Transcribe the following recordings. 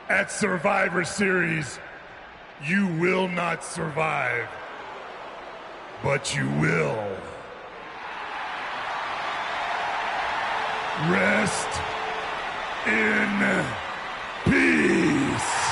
At Survivor Series, you will not survive, but you will rest in peace.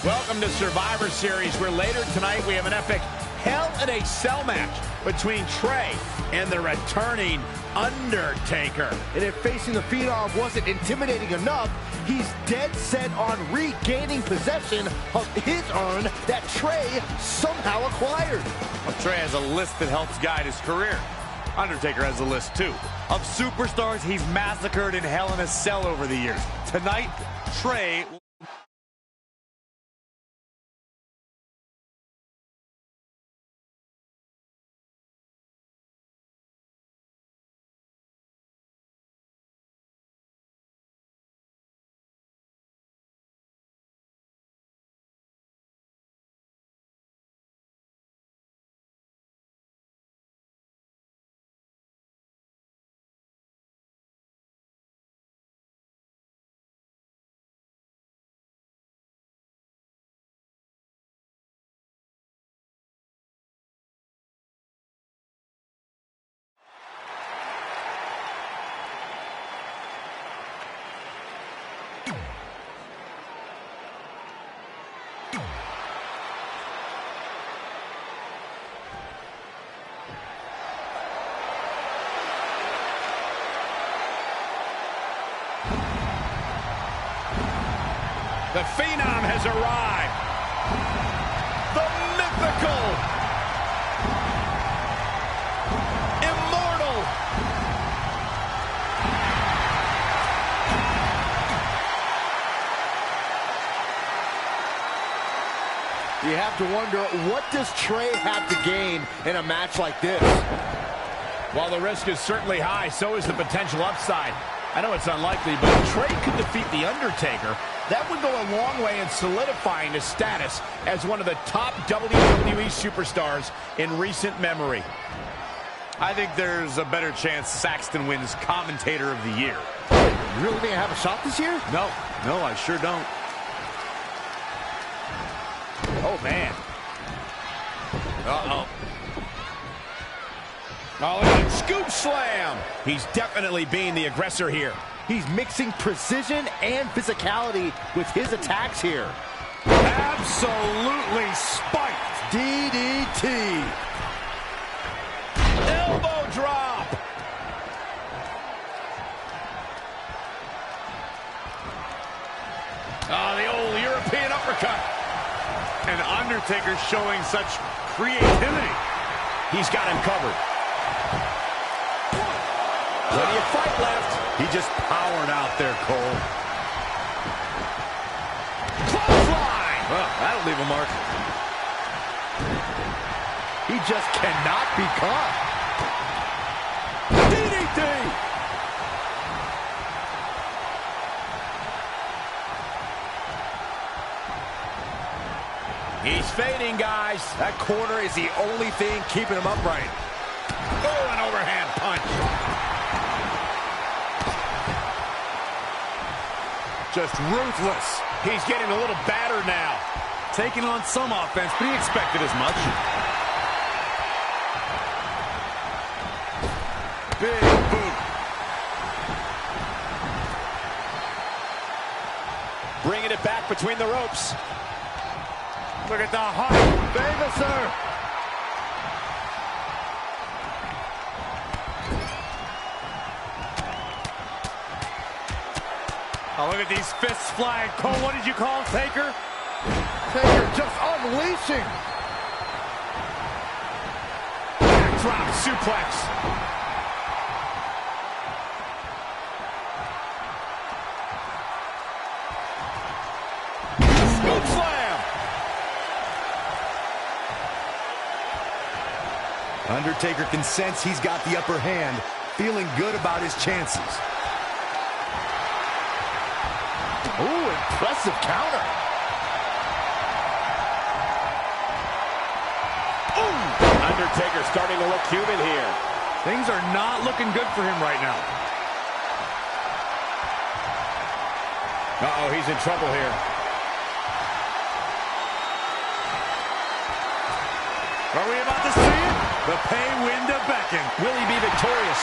Welcome to Survivor Series, where later tonight we have an epic Hell in a Cell match between Trey and the returning Undertaker. And if facing the Phenom wasn't intimidating enough, he's dead set on regaining possession of his urn that Trey somehow acquired. Well, Trey has a list that helps guide his career. Undertaker has a list too of superstars he's massacred in Hell in a Cell over the years. Tonight, Trey... The Phenom has arrived. The mythical, immortal, You have to wonder, what does Trey have to gain in a match like this? while the risk is certainly high, so is the potential upside. I know it's unlikely, but if Trey could defeat The Undertaker, that would go a long way in solidifying his status as one of the top WWE superstars in recent memory. I think there's a better chance Saxton wins Commentator of the Year. You really think I have a shot this year? No, I sure don't. Oh, man. Uh-oh. Oh, look at that scoop slam. He's definitely being the aggressor here. He's mixing precision and physicality with his attacks here. Absolutely spiked. DDT. Elbow drop. Oh, the old European uppercut. And Undertaker showing such creativity. He's got him covered. Plenty of fight left. He just powered out there, Cole. Clothesline. Well, that'll leave a mark. He just cannot be caught. DDT. He's fading, guys. That corner is the only thing keeping him upright. Oh, an overhand punch. Just ruthless. He's getting a little battered now. Taking on some offense, but he expected as much. Big boot. Bringing it back between the ropes. Look at the height. Famouser. Oh, look at these fists flying. Cole, what did you call Taker? Taker just unleashing. Drop suplex. Scoop slam. Undertaker can sense he's got the upper hand, feeling good about his chances. Ooh, impressive counter. Undertaker starting to look human here. Things are not looking good for him right now. Uh-oh, he's in trouble here. Are we about to see it? The pay window beckon. Will he be victorious?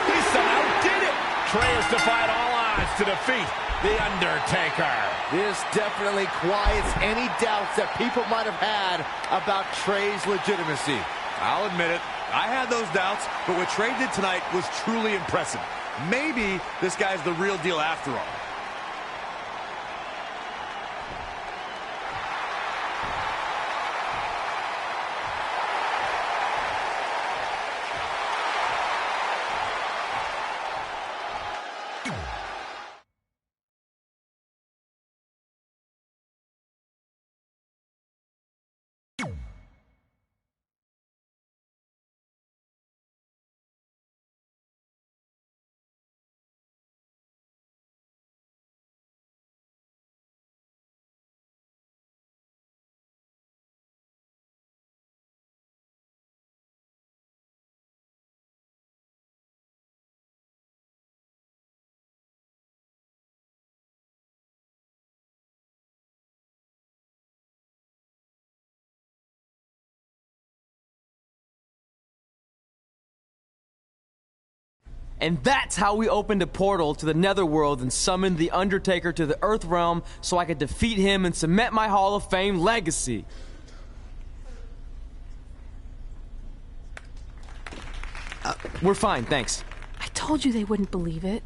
He somehow did it. Trey has defied all odds to defeat The Undertaker. This definitely quiets any doubts that people might have had about Trey's legitimacy. I'll admit it. I had those doubts, but what Trey did tonight was truly impressive. Maybe this guy's the real deal after all. And that's how we opened a portal to the Netherworld and summoned The Undertaker to the Earth Realm so I could defeat him and cement my Hall of Fame legacy. We're fine, thanks. I told you they wouldn't believe it.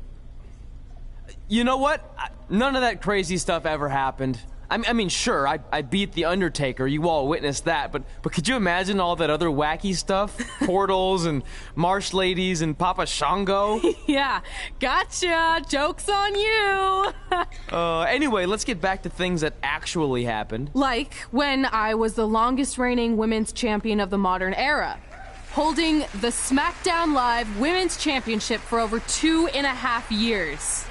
You know what? None of that crazy stuff ever happened. I mean, sure, I beat The Undertaker, you all witnessed that, but could you imagine all that other wacky stuff? Portals and marsh ladies and Papa Shango? Yeah, gotcha! Joke's on you! Anyway, let's get back to things that actually happened. Like when I was the longest reigning women's champion of the modern era, holding the SmackDown Live Women's Championship for over 2.5 years.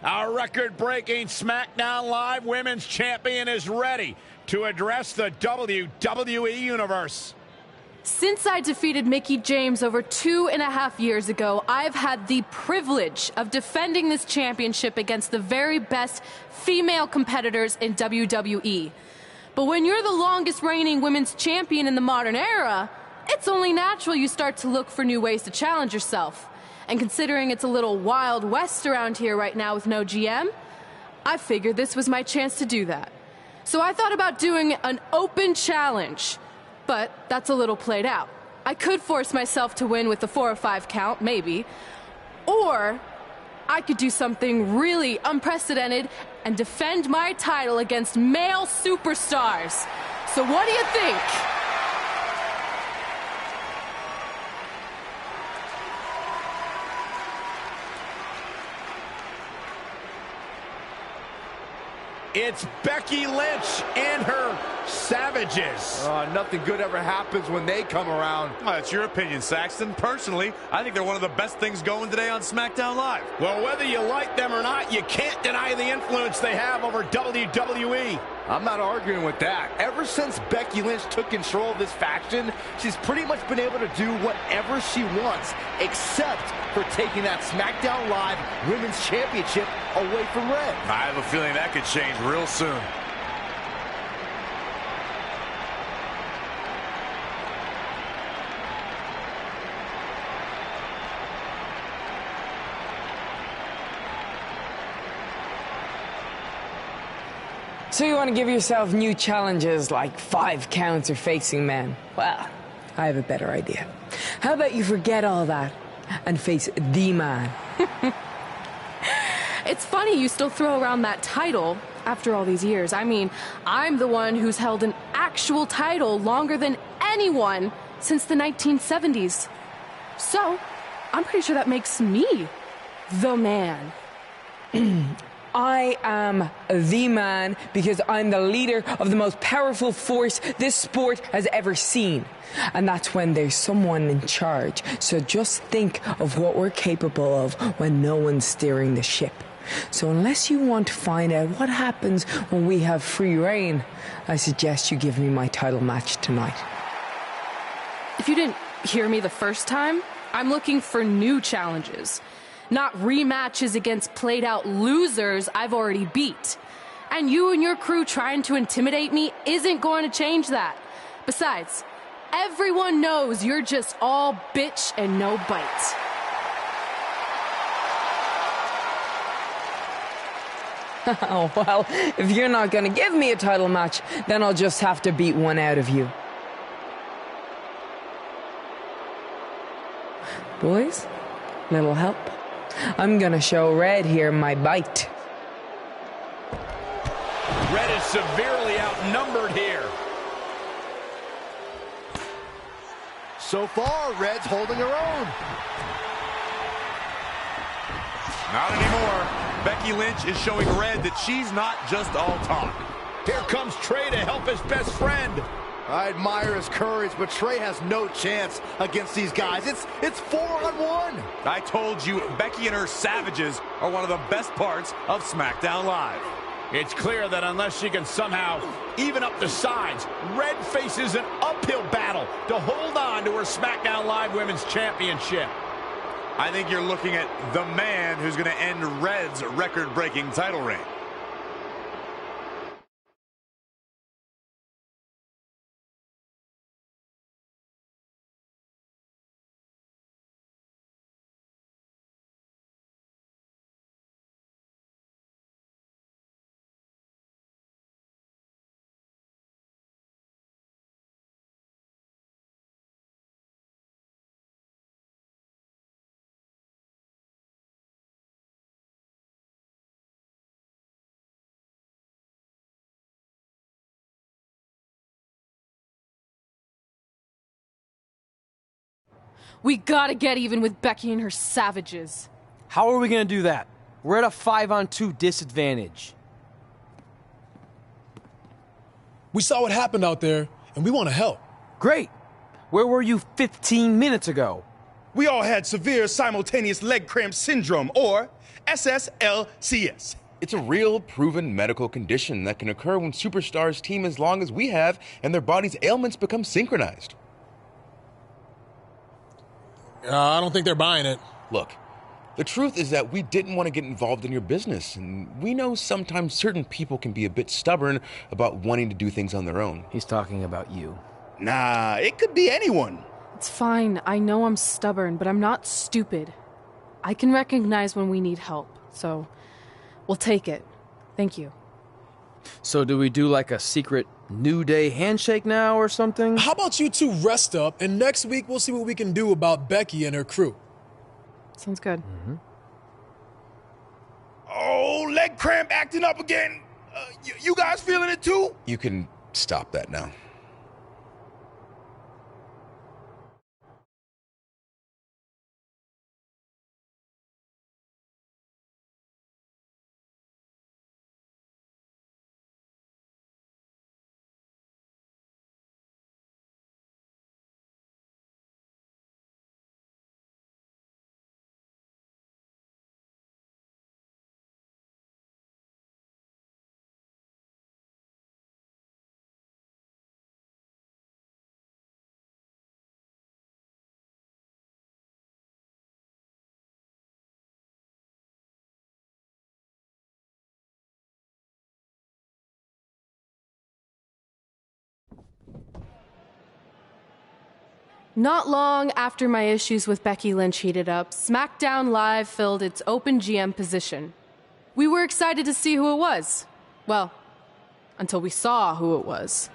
Our record-breaking SmackDown Live Women's Champion is ready to address the WWE Universe. Since I defeated Mickie James over 2.5 years ago, I've had the privilege of defending this championship against the very best female competitors in WWE. But when you're the longest reigning women's champion in the modern era, it's only natural you start to look for new ways to challenge yourself. And considering it's a little Wild West around here right now with no GM, I figured this was my chance to do that. So I thought about doing an open challenge, but that's a little played out. I could force myself to win with the 4 or 5 count, maybe, or I could do something really unprecedented and defend my title against male superstars. So what do you think? It's Becky Lynch and her Savages. Nothing good ever happens when they come around. Well, that's your opinion, Saxton. Personally, I think they're one of the best things going today on SmackDown Live. Well, whether you like them or not, you can't deny the influence they have over WWE. I'm not arguing with that. Ever since Becky Lynch took control of this faction, she's pretty much been able to do whatever she wants, except for taking that SmackDown Live Women's Championship away from Red. I have a feeling that could change real soon. So you want to give yourself new challenges like 5 counts or facing men? Well, I have a better idea. How about you forget all that and face the man? It's funny you still throw around that title after all these years. I mean, I'm the one who's held an actual title longer than anyone since the 1970s. So, I'm pretty sure that makes me the man. I am the man because I'm the leader of the most powerful force this sport has ever seen. And that's when there's someone in charge. So just think of what we're capable of when no one's steering the ship. So unless you want to find out what happens when we have free reign, I suggest you give me my title match tonight. If you didn't hear me the first time, I'm looking for new challenges. Not rematches against played-out losers I've already beat. And you and your crew trying to intimidate me isn't going to change that. Besides, everyone knows you're just all bitch and no bite. Oh, well, if you're not going to give me a title match, then I'll just have to beat one out of you. Boys, little help? I'm gonna show Red here my bite. Red is severely outnumbered here. So far, Red's holding her own. Not anymore. Becky Lynch is showing Red that she's not just all talk. Here comes Trey to help his best friend. I admire his courage, but Trey has no chance against these guys. It's 4-on-1. I told you, Becky and her Savages are one of the best parts of SmackDown Live. It's clear that unless she can somehow even up the sides, Red faces an uphill battle to hold on to her SmackDown Live Women's Championship. I think you're looking at the man who's going to end Red's record-breaking title reign. We gotta get even with Becky and her Savages. How are we gonna do that? We're at a 5-on-2 disadvantage. We saw what happened out there, and we want to help. Great. Where were you 15 minutes ago? We all had severe simultaneous leg cramp syndrome, or SSLCS. It's a real, proven medical condition that can occur when superstars team as long as we have and their body's ailments become synchronized. I don't think they're buying it. Look, the truth is that we didn't want to get involved in your business, and we know sometimes certain people can be a bit stubborn about wanting to do things on their own. He's talking about you. Nah, it could be anyone. It's fine. I know I'm stubborn, but I'm not stupid. I can recognize when we need help, so we'll take it. Thank you. So do we do like a secret New Day handshake now or something? How about you two rest up, and next week we'll see what we can do about Becky and her crew. Sounds good. Oh, leg cramp acting up again. You guys feeling it too? You can stop that now. Not long after my issues with Becky Lynch heated up, SmackDown Live filled its open GM position. We were excited to see who it was. Well, until we saw who it was.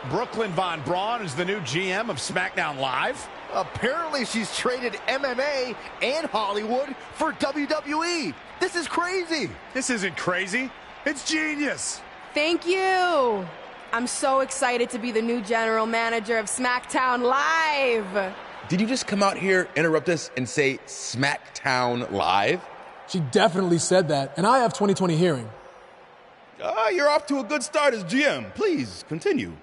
Brooklyn Von Braun is the new GM of SmackDown Live. Apparently she's traded MMA and Hollywood for WWE. This is crazy. This isn't crazy. It's genius. Thank you. I'm so excited to be the new general manager of SmackDown Live. Did you just come out here, interrupt us, and say SmackDown Live? She definitely said that, and I have 20/20 hearing. You're off to a good start as GM. Please, continue.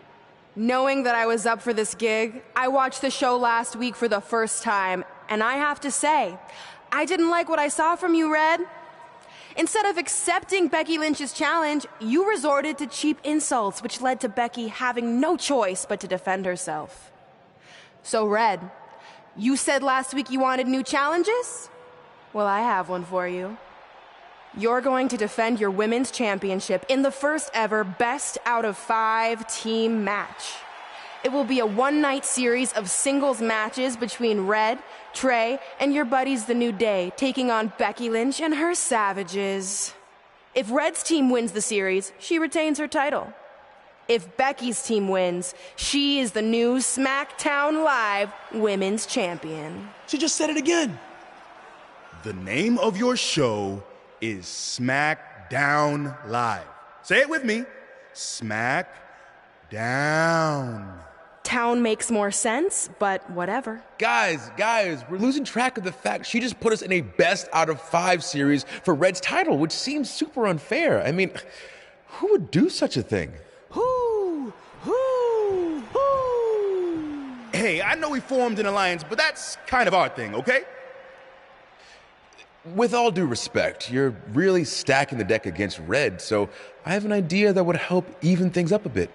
Knowing that I was up for this gig, I watched the show last week for the first time, and I have to say, I didn't like what I saw from you, Red. Instead of accepting Becky Lynch's challenge, you resorted to cheap insults, which led to Becky having no choice but to defend herself. So, Red, you said last week you wanted new challenges? Well, I have one for you. You're going to defend your women's championship in the first ever best out of 5 team match. It will be a one-night series of singles matches between Red, Trey, and your buddies The New Day, taking on Becky Lynch and her Savages. If Red's team wins the series, she retains her title. If Becky's team wins, she is the new SmackDown Live Women's Champion. She just said it again. The name of your show is SmackDown Live. Say it with me. SmackDown. Town makes more sense, but whatever. Guys, we're losing track of the fact she just put us in a best out of 5 series for Red's title, which seems super unfair. I mean, who would do such a thing? Hey, I know we formed an alliance, but that's kind of our thing, okay? With all due respect, you're really stacking the deck against Red, so I have an idea that would help even things up a bit.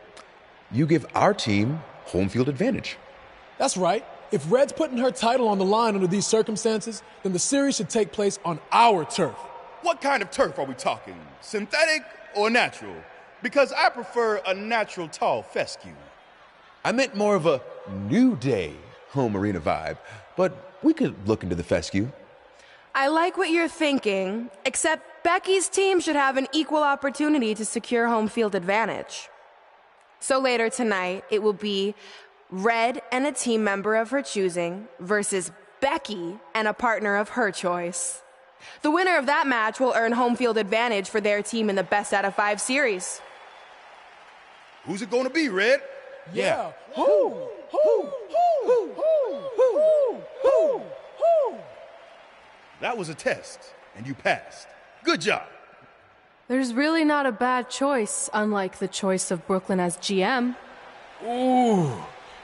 You give our team home field advantage. That's right. If Red's putting her title on the line under these circumstances, then the series should take place on our turf. What kind of turf are we talking? Synthetic or natural? Because I prefer a natural tall fescue. I meant more of a New Day home arena vibe, but we could look into the fescue. I like what you're thinking, except Becky's team should have an equal opportunity to secure home field advantage. So later tonight, it will be Red and a team member of her choosing versus Becky and a partner of her choice. The winner of that match will earn home field advantage for their team in the best out of 5 series. Who's it gonna be, Red? Yeah. That was a test, and you passed. Good job. There's really not a bad choice, unlike the choice of Brooklyn as GM. Ooh,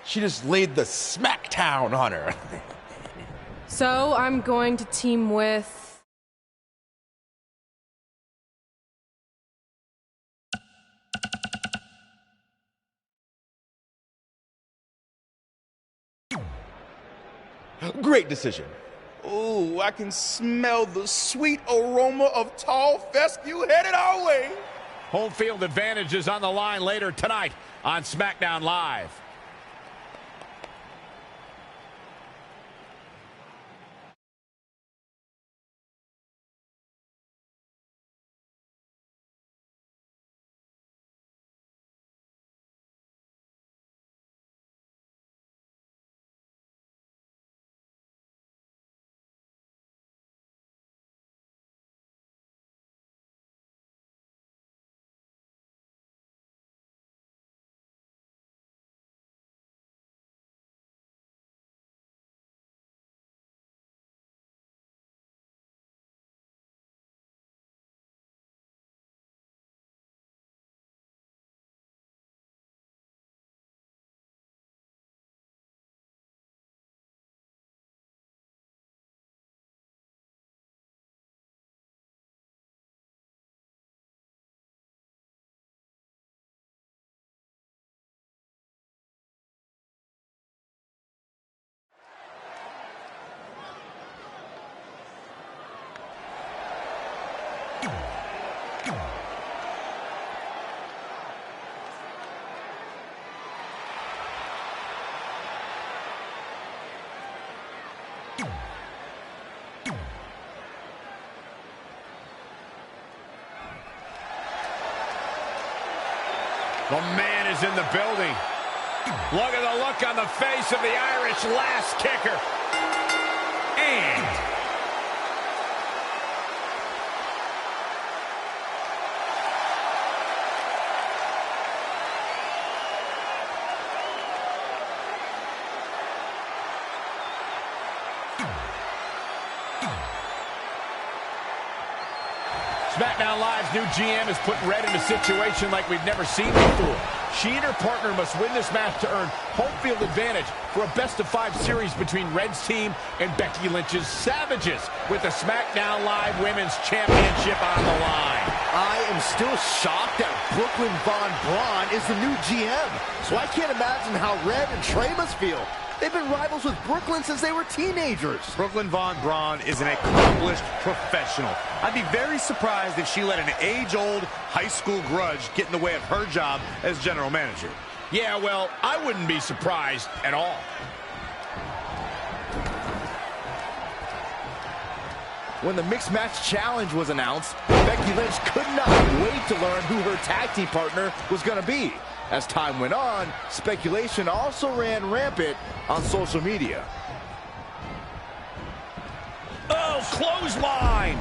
she just laid the smackdown on her. So I'm going to team with... Great decision. Ooh, I can smell the sweet aroma of tall fescue headed our way. Home field advantage is on the line later tonight on SmackDown Live. The man is in the building. Look at the look on the face of the Irish last kicker. And SmackDown Live's new GM has put Red in a situation like we've never seen before. She and her partner must win this match to earn home field advantage for a best-of-5 series between Red's team and Becky Lynch's Savages, with the SmackDown Live Women's Championship on the line. I am still shocked that Brooklyn Von Braun is the new GM, so I can't imagine how Red and Trey must feel. They've been rivals with Brooklyn since they were teenagers. Brooklyn Von Braun is an accomplished professional. I'd be very surprised if she let an age-old high school grudge get in the way of her job as general manager. Yeah, well, I wouldn't be surprised at all. When the Mixed Match Challenge was announced, Becky Lynch could not wait to learn who her tag team partner was going to be. As time went on, speculation also ran rampant on social media. Oh, clothesline!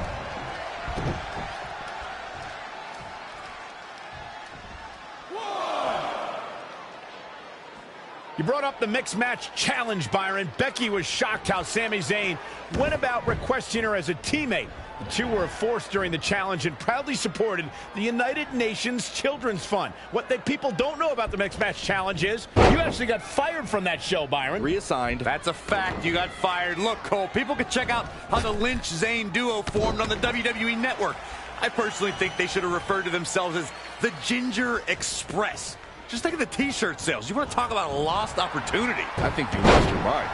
You brought up the Mixed Match Challenge, Byron. Becky was shocked how Sami Zayn went about requesting her as a teammate. The two were a force during the challenge and proudly supported the United Nations Children's Fund. What people don't know about the Mixed Match Challenge is you actually got fired from that show, Byron. Reassigned. That's a fact. You got fired. Look, Cole, people can check out how the Lynch-Zayn duo formed on the WWE Network. I personally think they should have referred to themselves as the Ginger Express. Just think of the T-shirt sales. You want to talk about a lost opportunity. I think you lost your mind.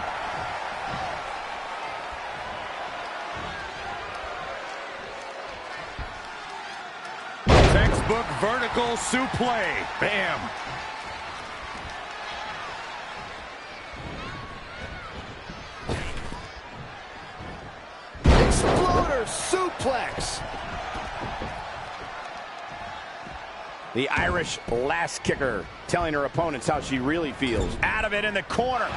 Textbook vertical suplex. Bam. Exploder suplex. The Irish last kicker telling her opponents how she really feels. Out of it in the corner.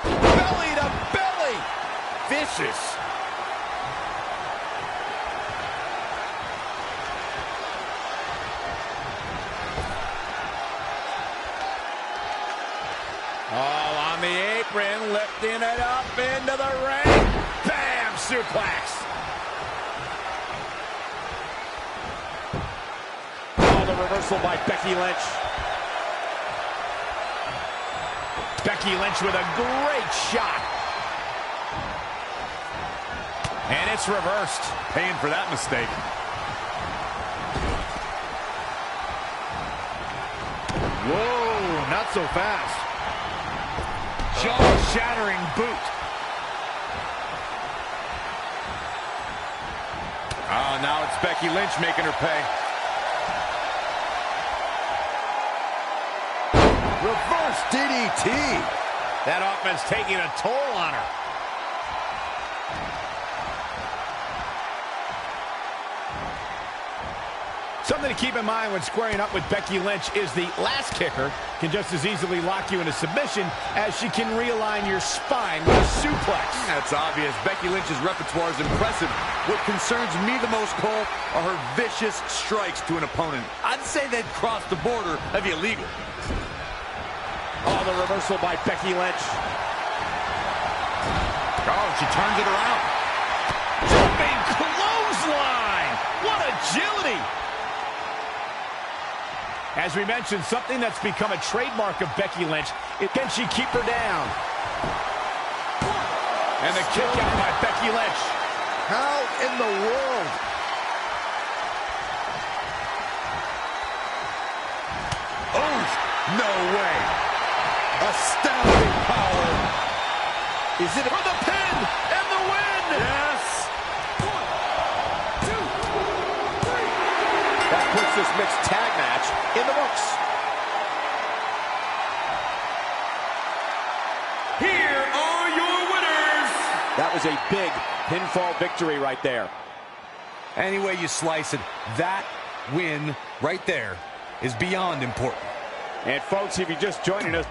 Belly to belly. Vicious. Oh, on the apron, lifting it up into the ring. Bam! Suplex. Oh, the reversal by Becky Lynch. Becky Lynch with a great shot. And it's reversed. Paying for that mistake. Whoa, not so fast. Jaw-shattering boot. Oh, now it's Becky Lynch making her pay. Reverse DDT. That offense taking a toll on her. Something to keep in mind when squaring up with Becky Lynch is the last kicker can just as easily lock you into submission as she can realign your spine with a suplex. That's obvious. Becky Lynch's repertoire is impressive. What concerns me the most, Cole, are her vicious strikes to an opponent. I'd say they'd cross the border of illegal. Oh, the reversal by Becky Lynch. Oh, she turns it around. Jumping clothesline. What agility. As we mentioned, something that's become a trademark of Becky Lynch is can she keep her down? And the kick out by Becky Lynch. How in the world? Oh, no way. Astounding power. Is it for the pin and the win? Yes. 1, 2, 3. That puts this mixed tag match in the books. Here are your winners. That was a big pinfall victory right there. Any way you slice it, that win right there is beyond important. And folks, if you're just joining us,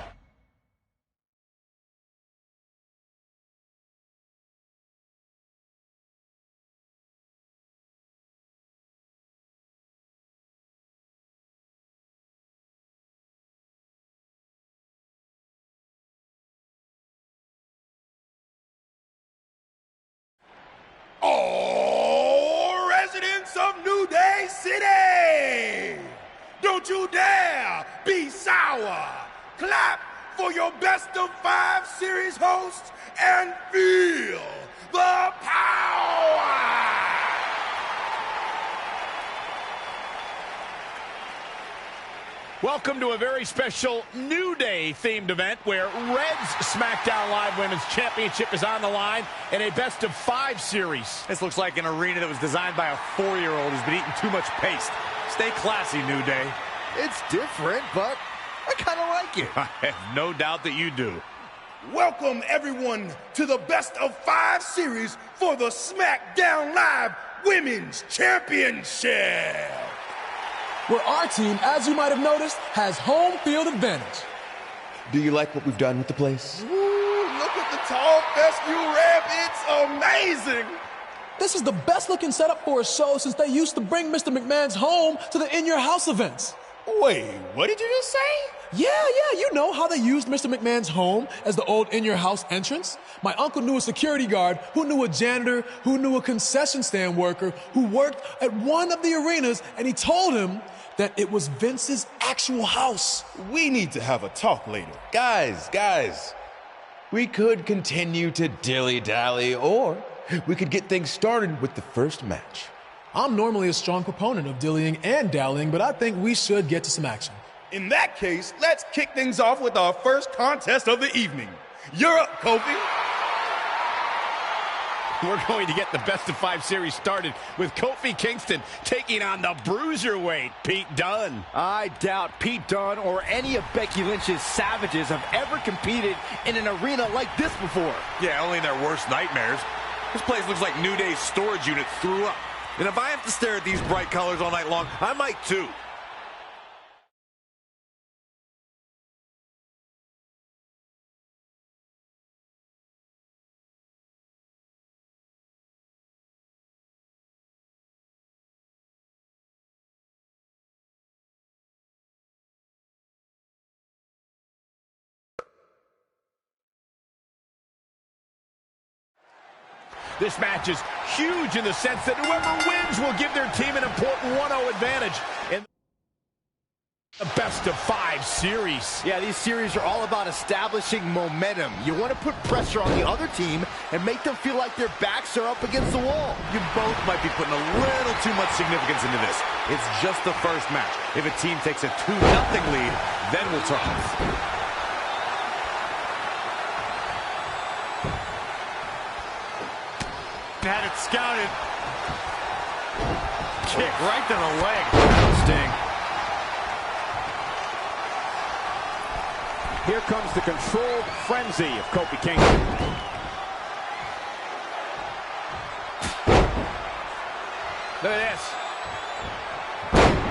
all residents of New Day City, don't you dare be sour. Clap for your best of 5 series hosts and feel the power. welcome to a very special New Day themed event where Red's SmackDown Live Women's Championship is on the line in a best of 5 series. This looks like an arena that was designed by a 4-year-old who's been eating too much paste. Stay classy, New Day. It's different, but I kind of like it. I have no doubt that you do. Welcome everyone to the best of 5 series for the SmackDown Live Women's Championship, Where our team, as you might have noticed, has home field advantage. Do you like what we've done with the place? Ooh, look at the tall fescue ramp. It's amazing. This is the best looking setup for a show since they used to bring Mr. McMahon's home to the In Your House events. Wait, what did you just say? Yeah, you know how they used Mr. McMahon's home as the old In Your House entrance? My uncle knew a security guard, who knew a janitor, who knew a concession stand worker, who worked at one of the arenas, and he told him that it was Vince's actual house. We need to have a talk later. Guys, we could continue to dilly-dally, or we could get things started with the first match. I'm normally a strong proponent of dillying and dallying, but I think we should get to some action. In that case, let's kick things off with our first contest of the evening. You're up, Kofi. We're going to get the best of 5 series started with Kofi Kingston taking on the bruiserweight Pete Dunne. I doubt Pete Dunne or any of Becky Lynch's Savages have ever competed in an arena like this before. Yeah, only in their worst nightmares. This place looks like New Day's storage unit threw up. And if I have to stare at these bright colors all night long, I might too. This match is huge in the sense that whoever wins will give their team an important 1-0 advantage in the best of 5 series. Yeah, these series are all about establishing momentum. You want to put pressure on the other team and make them feel like their backs are up against the wall. You both might be putting a little too much significance into this. It's just the first match. If a team takes a 2-0 lead, then we'll talk. Had it scouted. Kick right to the leg. Sting. Here comes the controlled frenzy of Kofi Kingston. Look at this.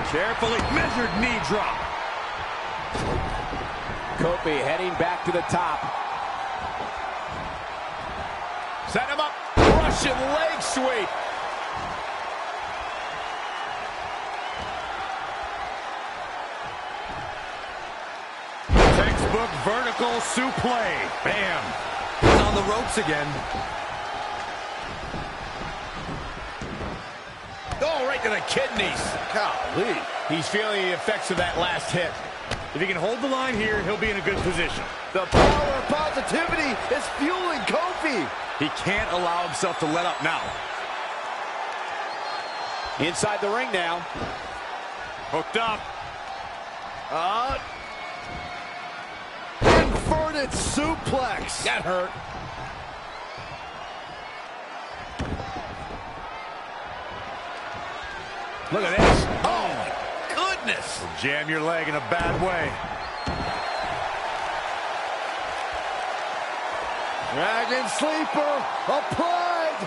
Carefully measured knee drop. Kofi heading back to the top. Set him up. Russian leg sweep. Textbook vertical suplex. Bam. He's on the ropes again. Oh, right to the kidneys. Golly. He's feeling the effects of that last hit. If he can hold the line here, he'll be in a good position. The power of positivity is fueling Kofi. He can't allow himself to let up now. Inside the ring now. Hooked up. Inverted suplex. That hurt. Look at this. Oh, my goodness. Will jam your leg in a bad way. Dragon sleeper applied.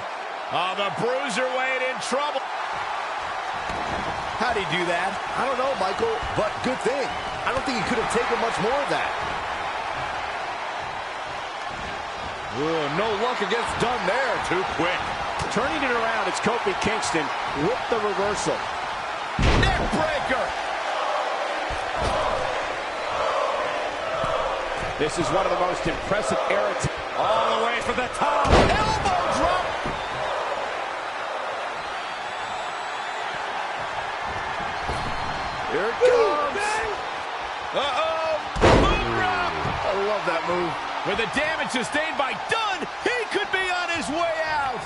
Oh, the bruiserweight in trouble. How'd he do that? I don't know, Michael, but good thing. I don't think he could have taken much more of that. Ooh, no luck against Dunn there. Too quick. Turning it around, it's Kofi Kingston with the reversal. Neck breaker. This is one of the most impressive eras. All the way for the top. Elbow drop. Here it comes. Uh-oh. Boom drop. I love that move. With the damage sustained by Dunn, he could be on his way out.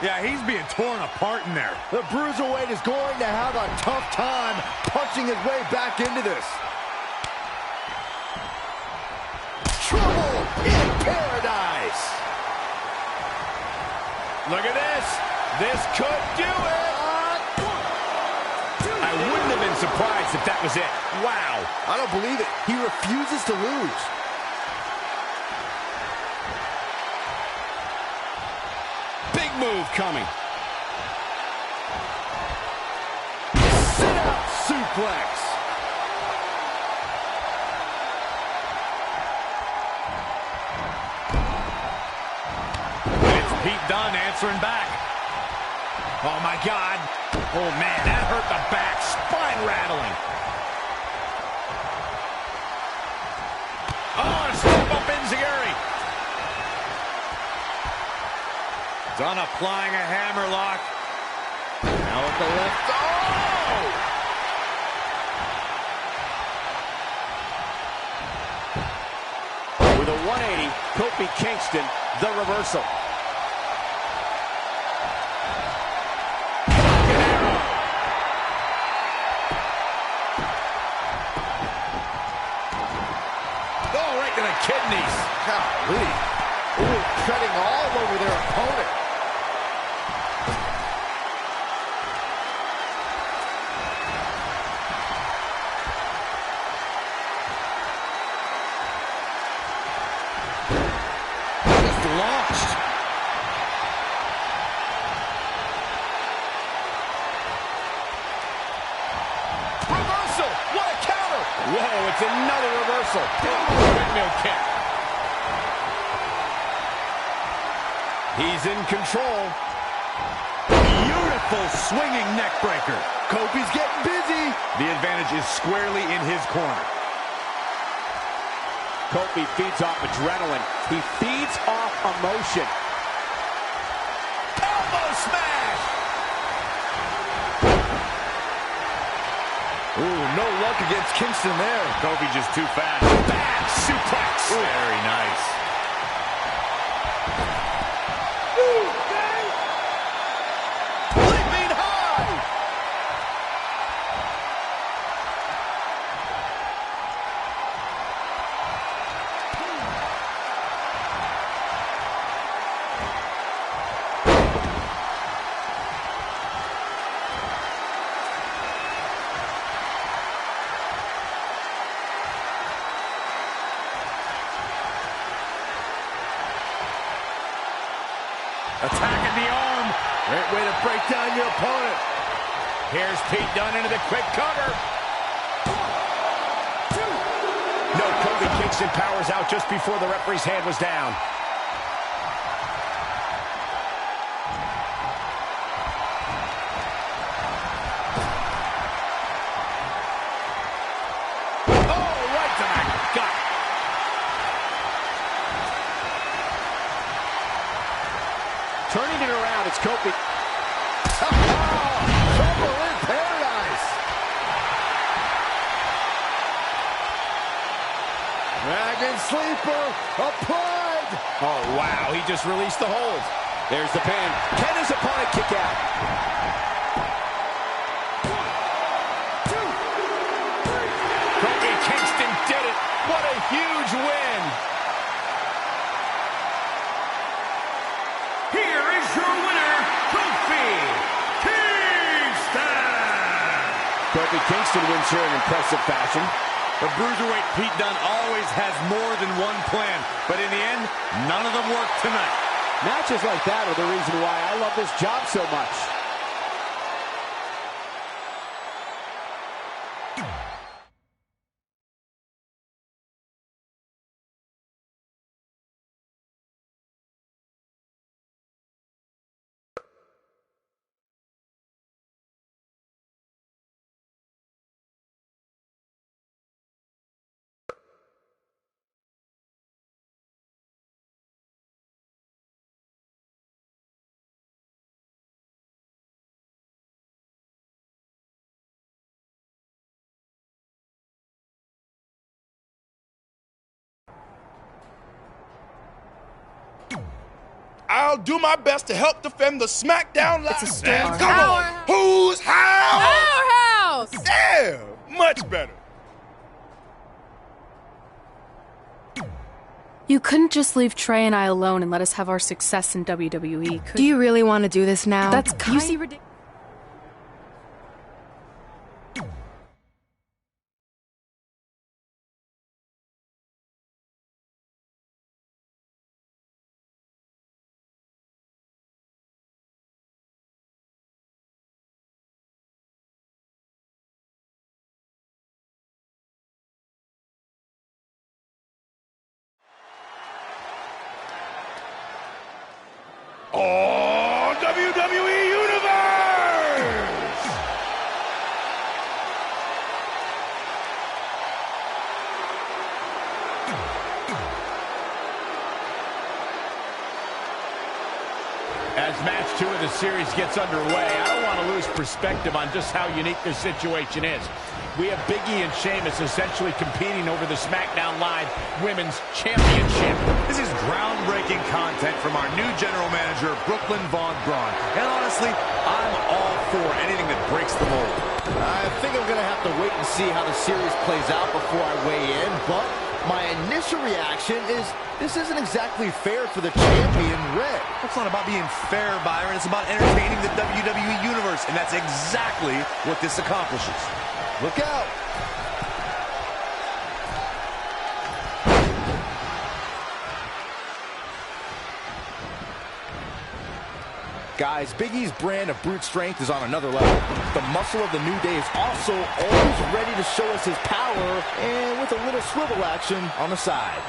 Yeah, he's being torn apart in there. The bruiserweight is going to have a tough time punching his way back into this. Trouble in paradise. Look at this. This could do it. I wouldn't have been surprised if that was it. Wow. I don't believe it. He refuses to lose. Big move coming. Sit-out suplex. It's Pete Dunne answering back. Oh, my God. Oh, man, that hurt the back. Spine rattling. Oh, a step up enziguri. Dunne applying a hammerlock. Now with the left. Oh! With a 180, Kofi Kingston, the reversal. Oh, right to the kidneys. Golly. Ooh, treading all over their opponent. Just launched. Reversal. What a counter. Whoa, it's another reversal. Windmill kick. He's in control. Beautiful swinging neck breaker. Kofi's getting busy. The advantage is squarely in his corner. Kofi feeds off adrenaline. He feeds off emotion. Elbow smash! Ooh, no luck against Kingston there. Kofi just too fast. Back suplex! Ooh. Very nice. Leaping high! Attacking the arm. Great way to break down your opponent. Here's Pete Dunne into the quick cover. No, Kofi Kingston powers out just before the referee's hand was down. Oh, right to the gut. Turning it around, it's Kofi. Trouble in paradise. Dragon sleeper applied. Oh, wow, he just released the hold. There's the pin. Can his opponent kick out? 1, 2, 3. Kofi Kingston did it. What a huge win. Here is your winner, Kofi Kingston! Kofi Kingston wins here in impressive fashion. The Bruiserweight Pete Dunne always has more than one plan, but in the end, none of them work tonight. Matches like that are the reason why I love this job so much. I'll do my best to help defend the SmackDown Live. It's a strange Come on. Whose house? Our house! Yeah, much better. You couldn't just leave Trey and I alone and let us have our success in WWE, could Do you really want to do this now? That's kind of ridiculous. Oh, WWE Universe! As match 2 of the series gets underway, I don't want to lose perspective on just how unique this situation is. We have Big E and Sheamus essentially competing over the SmackDown Live Women's Championship. This is groundbreaking content from our new general manager, Brooklyn Von Braun. And honestly, I'm all for anything that breaks the mold. I think I'm going to have to wait and see how the series plays out before I weigh in, but my initial reaction is this isn't exactly fair for the champion, Red. It's not about being fair, Byron. It's about entertaining the WWE Universe, and that's exactly what this accomplishes. Look out. Guys, Big E's brand of brute strength is on another level. The muscle of the New Day is also always ready to show us his power, and with a little swivel action on the side.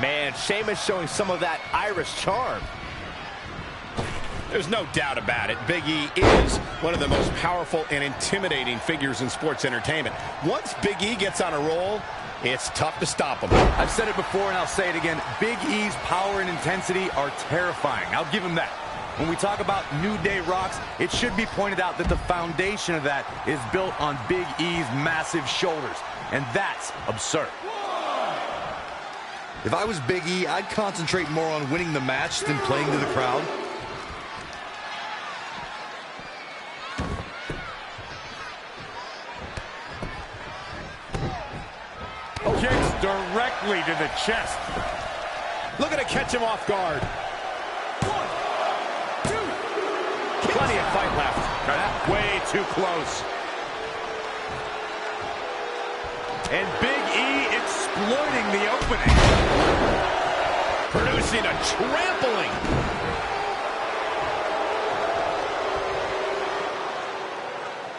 Man, Sheamus showing some of that Irish charm. There's no doubt about it. Big E is one of the most powerful and intimidating figures in sports entertainment. Once Big E gets on a roll, it's tough to stop him. I've said it before and I'll say it again. Big E's power and intensity are terrifying. I'll give him that. When we talk about New Day rocks, it should be pointed out that the foundation of that is built on Big E's massive shoulders. And that's absurd. If I was Big E, I'd concentrate more on winning the match than playing to the crowd. Kicks directly to the chest. Looking to catch him off guard. 1, 2. Plenty of fight left. Way too close. And Big E exploiting the opening. Producing a trampling.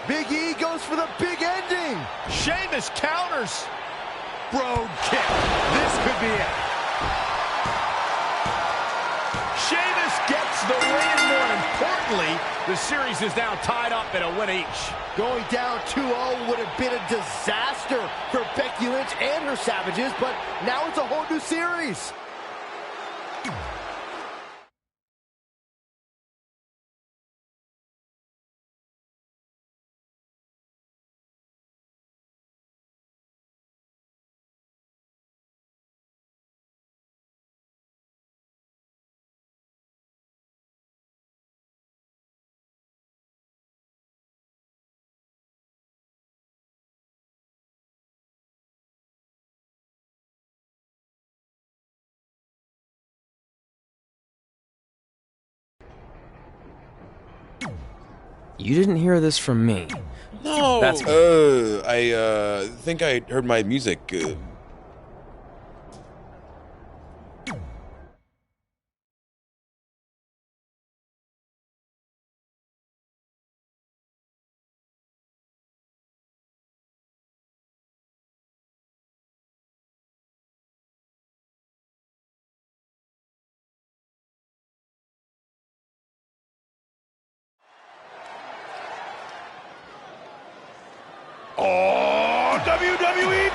Big E goes for the big ending. Sheamus counters. Brogue kick. This could be it. Sheamus gets the win. More importantly, the series is now tied up at a win each. Going down 2-0 would have been a disaster for Becky Lynch and her Savages, but now it's a whole new series. You didn't hear this from me. No. That's I think I heard my music. Oh, WWE.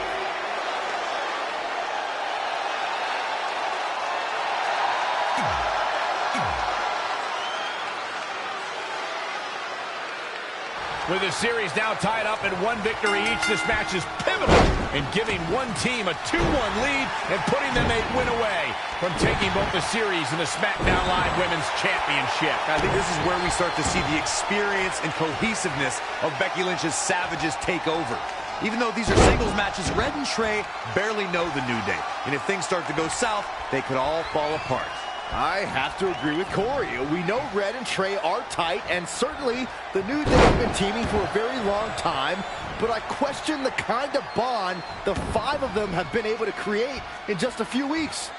With the series now tied up at 1 victory each, this match is pivotal in giving one team a 2-1 lead and putting them a win away from taking both the series and the SmackDown Live Women's Championship. I think this is where we start to see the experience and cohesiveness of Becky Lynch's Savages take over. Even though these are singles matches, Red and Trey barely know the New Day. And if things start to go south, they could all fall apart. I have to agree with Corey. We know Red and Trey are tight, and certainly the New Day have been teaming for a very long time, but I question the kind of bond the 5 of them have been able to create in just a few weeks.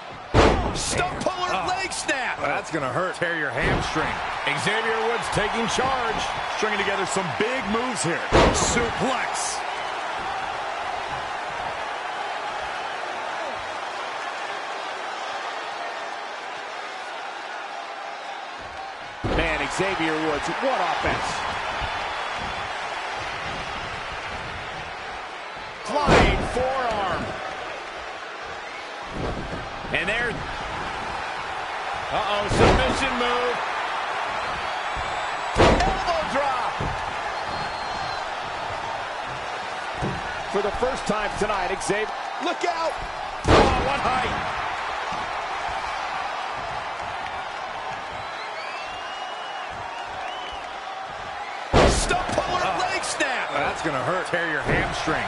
Stump puller leg snap. That's going to hurt. Tear your hamstring. Xavier Woods taking charge. Stringing together some big moves here. Suplex. Man, Xavier Woods, what offense. Flying forearm. And there. Uh-oh, submission move. Elbow drop. For the first time tonight, Xavier. Look out. Oh, one height. That's going to hurt. Tear your hamstring.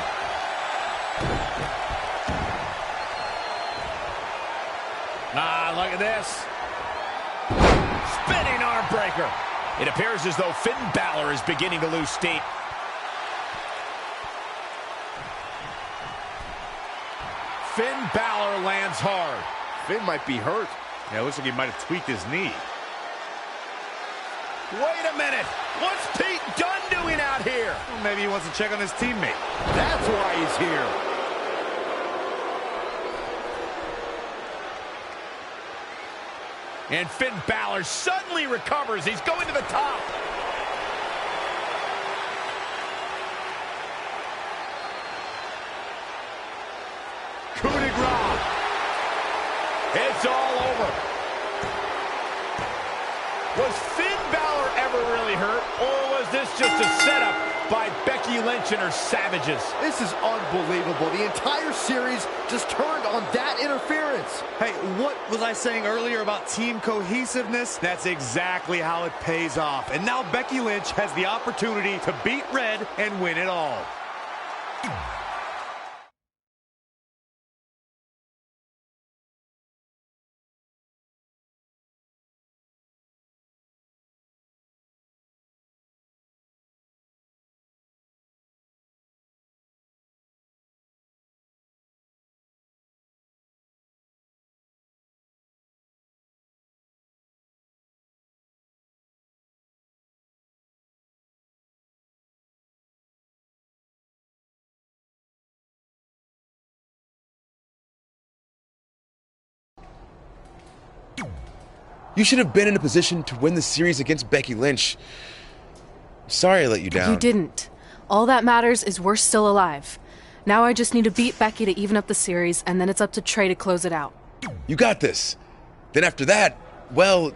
Look at this. Spinning arm breaker. It appears as though Finn Balor is beginning to lose steam. Finn Balor lands hard. Finn might be hurt. Yeah, it looks like he might have tweaked his knee. Wait a minute. What's Pete Dunne doing out here? Well, maybe he wants to check on his teammate. That's why he's here. And Finn Balor suddenly recovers. He's going to the top. Coup de grace. It's all over. Was Finn Balor ever really hurt, or was this just a setup by Becky Lynch and her Savages? This is unbelievable. The entire series just turned on that interference. Hey, what was I saying earlier about team cohesiveness? That's exactly how it pays off. And now Becky Lynch has the opportunity to beat Red and win it all. You should have been in a position to win the series against Becky Lynch. Sorry I let you down. You didn't. All that matters is we're still alive. Now I just need to beat Becky to even up the series, and then it's up to Trey to close it out. You got this. Then after that, well...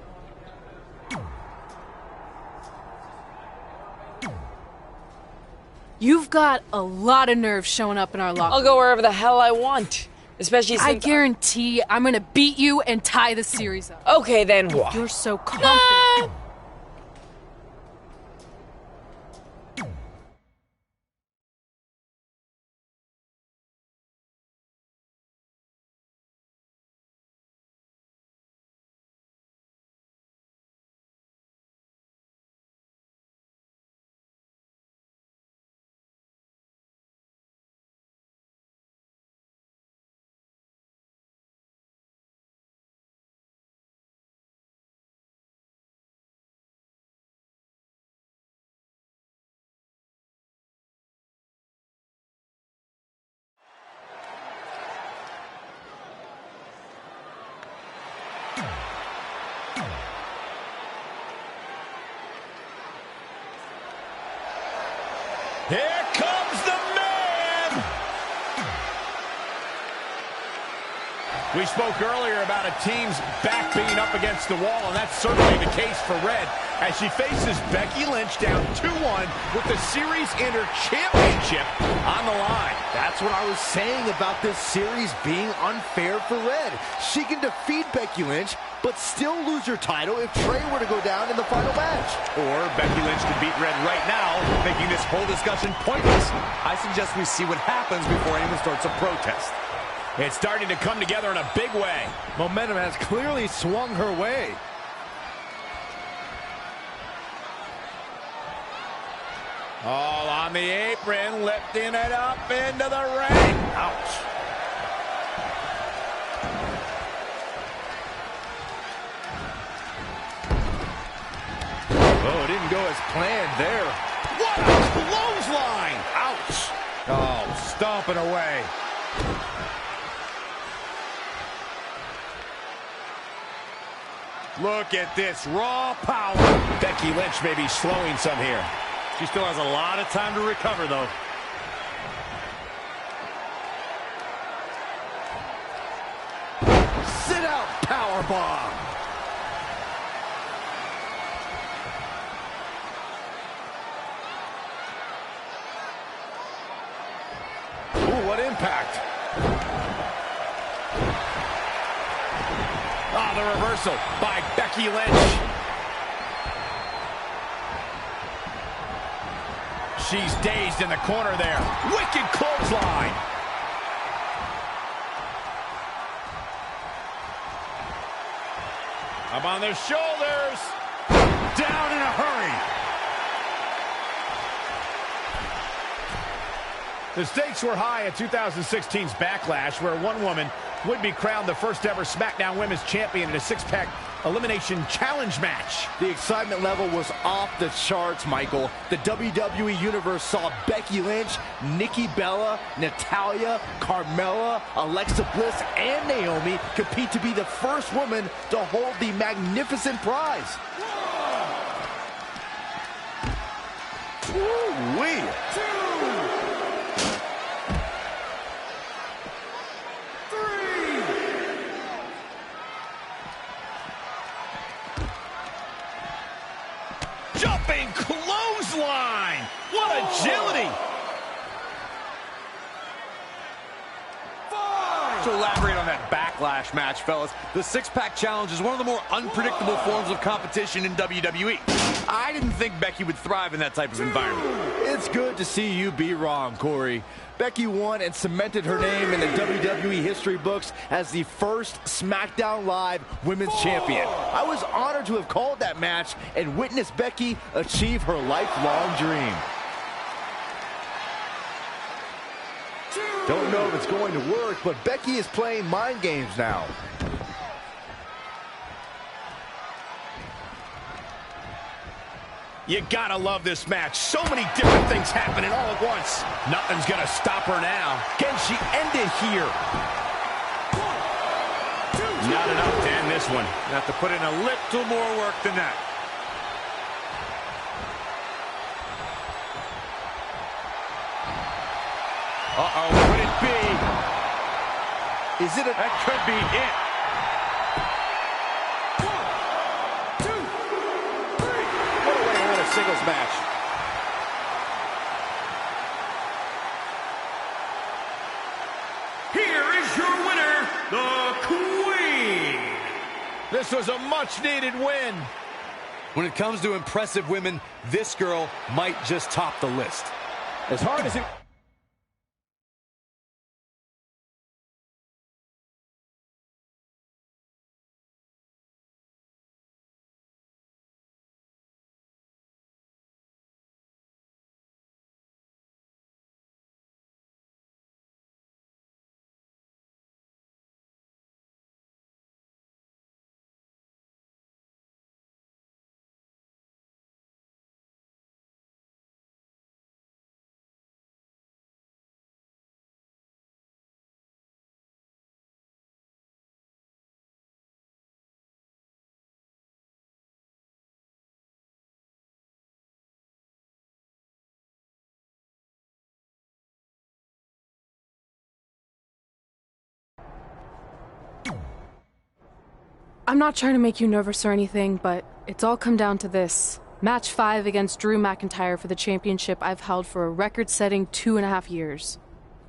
You've got a lot of nerve showing up in our locker room. I'll go wherever the hell I want. Especially since I guarantee I'm gonna beat you and tie the series up. Okay, then what? You're so confident. We spoke earlier about a team's back being up against the wall, and that's certainly the case for Red as she faces Becky Lynch down 2-1 with the Series Inter Championship on the line. That's what I was saying about this series being unfair for Red. She can defeat Becky Lynch, but still lose her title if Trey were to go down in the final match. Or Becky Lynch could beat Red right now, making this whole discussion pointless. I suggest we see what happens before anyone starts a protest. It's starting to come together in a big way. Momentum has clearly swung her way. All on the apron, lifting it up into the ring. Ouch. Oh, it didn't go as planned there. What a clothesline! Ouch. Oh, stomping away. Look at this raw power. Becky Lynch may be slowing some here. She still has a lot of time to recover, though. Sit out powerbomb. Ooh, what impact. Ah, the reversal by Becky Lynch. She's dazed in the corner there. Wicked clothesline. Up on their shoulders. Down in a hurry. The stakes were high at 2016's Backlash, where one woman would be crowned the first ever SmackDown Women's Champion in a six-pack elimination challenge match. The excitement level was off the charts, Michael. The WWE Universe saw Becky Lynch, Nikki Bella, Natalya, Carmella, Alexa Bliss, and Naomi compete to be the first woman to hold the magnificent prize. Woo-wee. Jumping clothesline! What agility! To elaborate on that Backlash match, fellas, the six-pack challenge is one of the more unpredictable forms of competition in WWE. I didn't think Becky would thrive in that type of environment. It's good to see you be wrong, Corey. Becky won and cemented her name in the WWE history books as the first SmackDown Live Women's Champion. I was honored to have called that match and witnessed Becky achieve her lifelong dream. Don't know if it's going to work, but Becky is playing mind games now. You gotta love this match. So many different things happening all at once. Nothing's gonna stop her now. Can she end it here? Not enough to end this one. Have to put in a little more work than that. Uh-oh, could it be? Is it a... That could be it. Singles match. Here is your winner, the Queen. This was a much-needed win. When it comes to impressive women, this girl might just top the list. As hard as it... I'm not trying to make you nervous or anything, but it's all come down to this. Match 5 against Drew McIntyre for the championship I've held for a record-setting 2.5 years.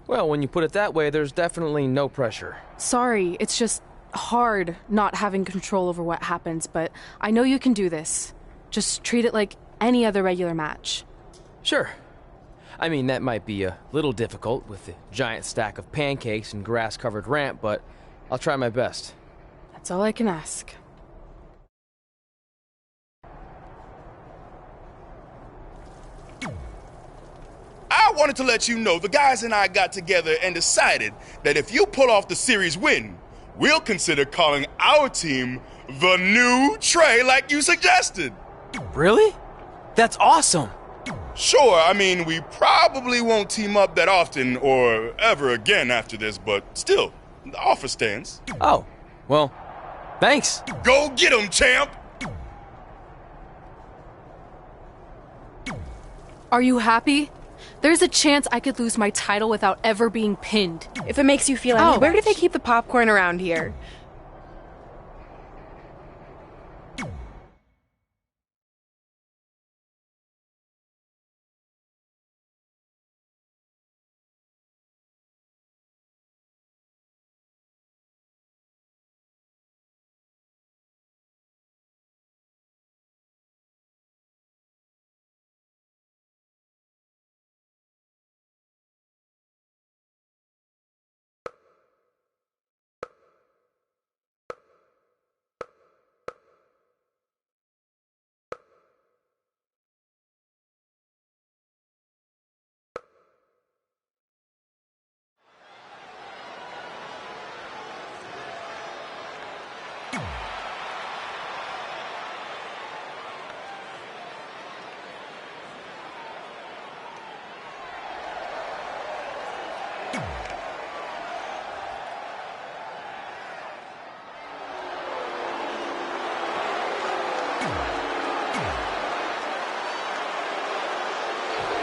Well, when you put it that way, there's definitely no pressure. Sorry, it's just hard not having control over what happens, but I know you can do this. Just treat it like any other regular match. Sure. I mean, that might be a little difficult with the giant stack of pancakes and grass-covered ramp, but I'll try my best. That's all I can ask. I wanted to let you know the guys and I got together and decided that if you pull off the series win, we'll consider calling our team the New Trey like you suggested. Really? That's awesome! Sure, I mean, we probably won't team up that often or ever again after this, but still, the offer stands. Oh, well, thanks. Go get 'em, champ! Are you happy? There's a chance I could lose my title without ever being pinned. If it makes you feel any, where do they keep the popcorn around here?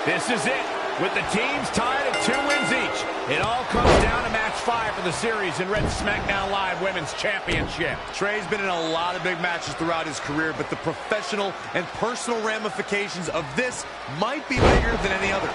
This is it, with the teams tied at 2 wins each. It all comes down to match 5 for the series in Red SmackDown Live Women's Championship. Trey's been in a lot of big matches throughout his career, but the professional and personal ramifications of this might be bigger than any other.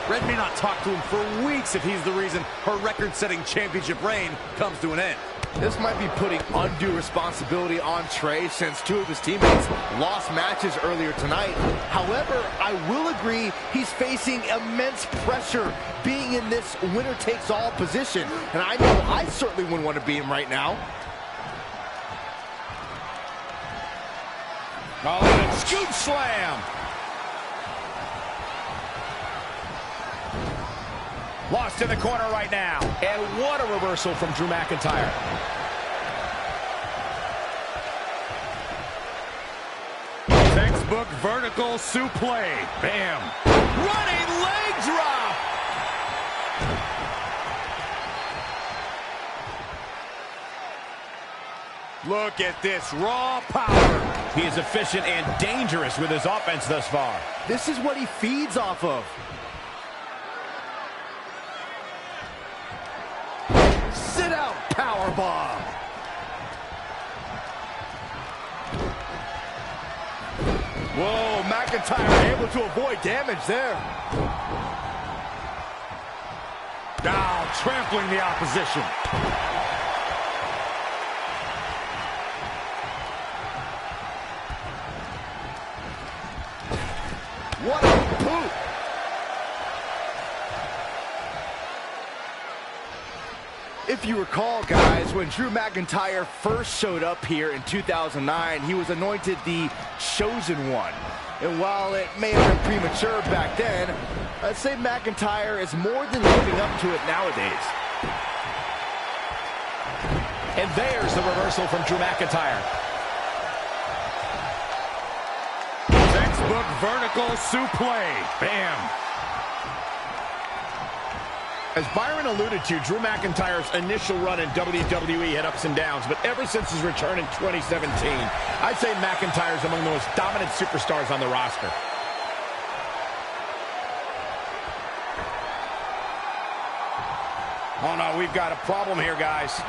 Red may not talk to him for weeks if he's the reason her record-setting championship reign comes to an end. This might be putting undue responsibility on Trey since 2 of his teammates lost matches earlier tonight. However, I will agree he's facing immense pressure being in this winner-takes-all position. And I know I certainly wouldn't want to be him right now. Oh, and a scoop slam. Lost in the corner right now. And what a reversal from Drew McIntyre. Textbook vertical suplex. Bam. Running leg drop. Look at this raw power. He is efficient and dangerous with his offense thus far. This is what he feeds off of. Sit out powerbomb. Whoa, McIntyre able to avoid damage there. Now trampling the opposition. What a boot. If you recall, guys, when Drew McIntyre first showed up here in 2009, he was anointed the Chosen One. And while it may have been premature back then, I'd say McIntyre is more than living up to it nowadays. And there's the reversal from Drew McIntyre. Textbook vertical suplex. Bam. As Byron alluded to, Drew McIntyre's initial run in WWE had ups and downs, but ever since his return in 2017, I'd say McIntyre's among the most dominant superstars on the roster. Oh no, we've got a problem here, guys.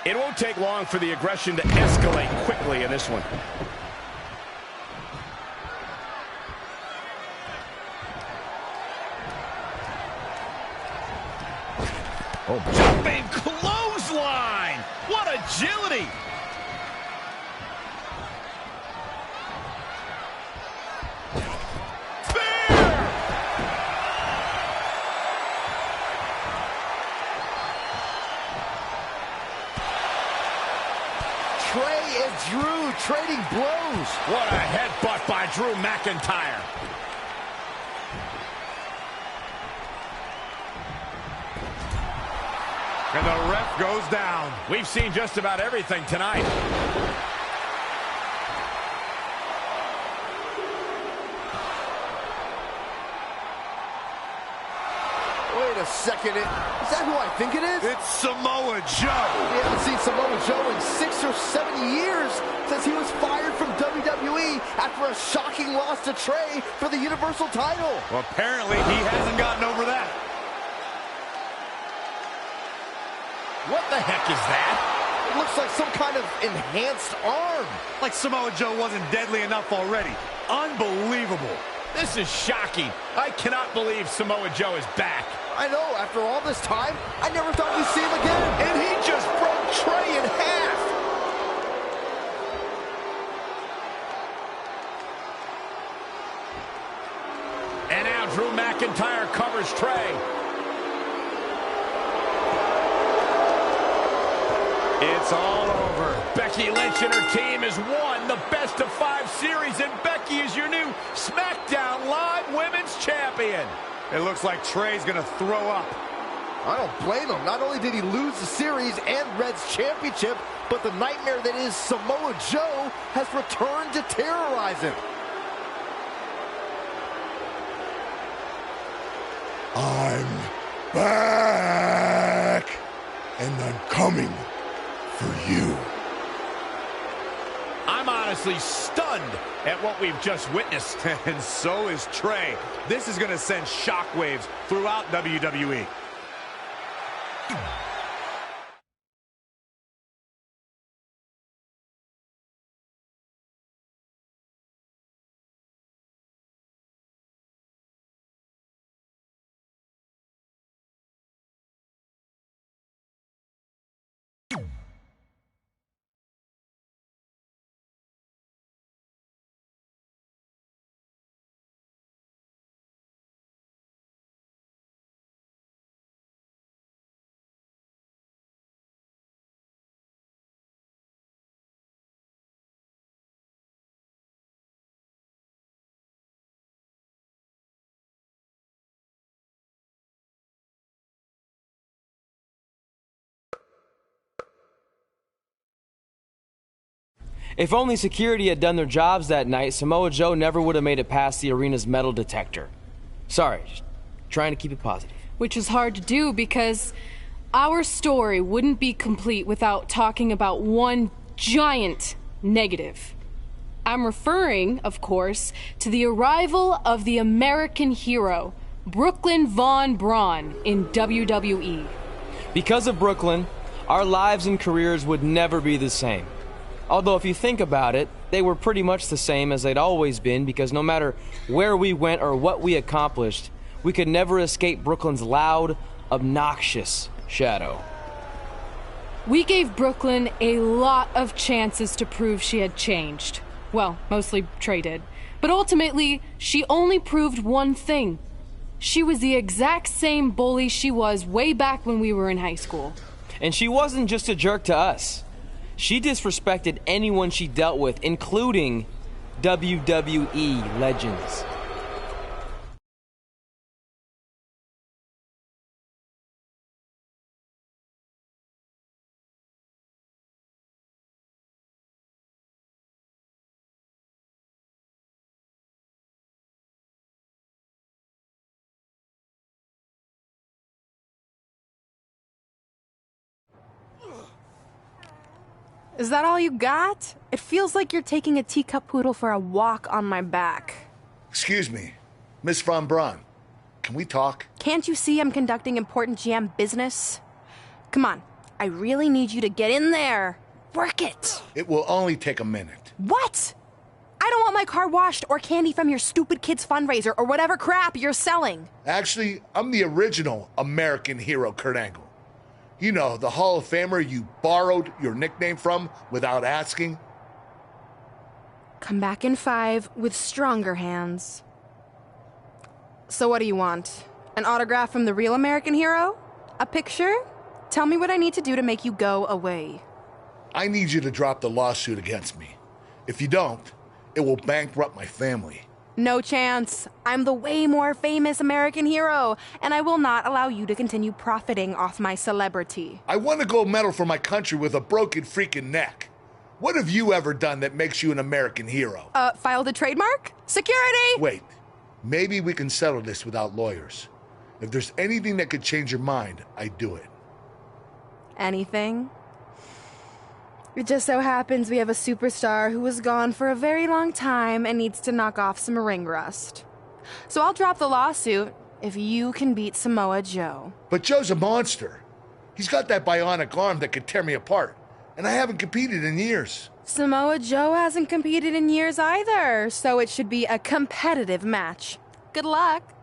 It won't take long for the aggression to escalate quickly in this one. Oh, jumping clothesline! What agility! Trey and Drew trading blows. What a headbutt by Drew McIntyre. And the ref goes down. We've seen just about everything tonight. Wait a second. Is that who I think it is? It's Samoa Joe. We haven't seen Samoa Joe in 6 or 7 years since he was fired from WWE after a shocking loss to Trey for the Universal title. Well, apparently he hasn't gotten over that. What the heck is that? It looks like some kind of enhanced arm. Like Samoa Joe wasn't deadly enough already. Unbelievable. This is shocking. I cannot believe Samoa Joe is back. I know, after all this time, I never thought we'd see him again. And he just broke Trey in half. And now Drew McIntyre covers Trey. It's all over. Becky Lynch and her team has won the best-of-5 series, and Becky is your new SmackDown Live Women's Champion. It looks like Trey's gonna throw up. I don't blame him. Not only did he lose the series and Red's championship, but the nightmare that is Samoa Joe has returned to terrorize him. I'm back, and I'm coming for you. I'm honestly stunned at what we've just witnessed. And so is Trey. This is gonna send shockwaves throughout WWE. If only security had done their jobs that night, Samoa Joe never would have made it past the arena's metal detector. Sorry, just trying to keep it positive. Which is hard to do because our story wouldn't be complete without talking about one giant negative. I'm referring, of course, to the arrival of the American hero, Brooklyn Von Braun, in WWE. Because of Brooklyn, our lives and careers would never be the same. Although if you think about it, they were pretty much the same as they'd always been, because no matter where we went or what we accomplished, we could never escape Brooklyn's loud, obnoxious shadow. We gave Brooklyn a lot of chances to prove she had changed. Well, mostly Trey did. But ultimately, she only proved one thing. She was the exact same bully she was way back when we were in high school. And she wasn't just a jerk to us. She disrespected anyone she dealt with, including WWE legends. Is that all you got? It feels like you're taking a teacup poodle for a walk on my back. Excuse me, Miss Von Braun. Can we talk? Can't you see I'm conducting important GM business? Come on, I really need you to get in there. Work it. It will only take a minute. What? I don't want my car washed or candy from your stupid kids fundraiser or whatever crap you're selling. Actually, I'm the original American hero, Kurt Angle. You know, the Hall of Famer you borrowed your nickname from without asking. Come back in 5 with stronger hands. So what do you want? An autograph from the real American hero? A picture? Tell me what I need to do to make you go away. I need you to drop the lawsuit against me. If you don't, it will bankrupt my family. No chance. I'm the way more famous American hero, and I will not allow you to continue profiting off my celebrity. I won a gold medal for my country with a broken freaking neck. What have you ever done that makes you an American hero? Filed a trademark? Security! Wait, maybe we can settle this without lawyers. If there's anything that could change your mind, I'd do it. Anything? It just so happens we have a superstar who was gone for a very long time and needs to knock off some ring rust. So I'll drop the lawsuit if you can beat Samoa Joe. But Joe's a monster. He's got that bionic arm that could tear me apart, and I haven't competed in years. Samoa Joe hasn't competed in years either, so it should be a competitive match. Good luck.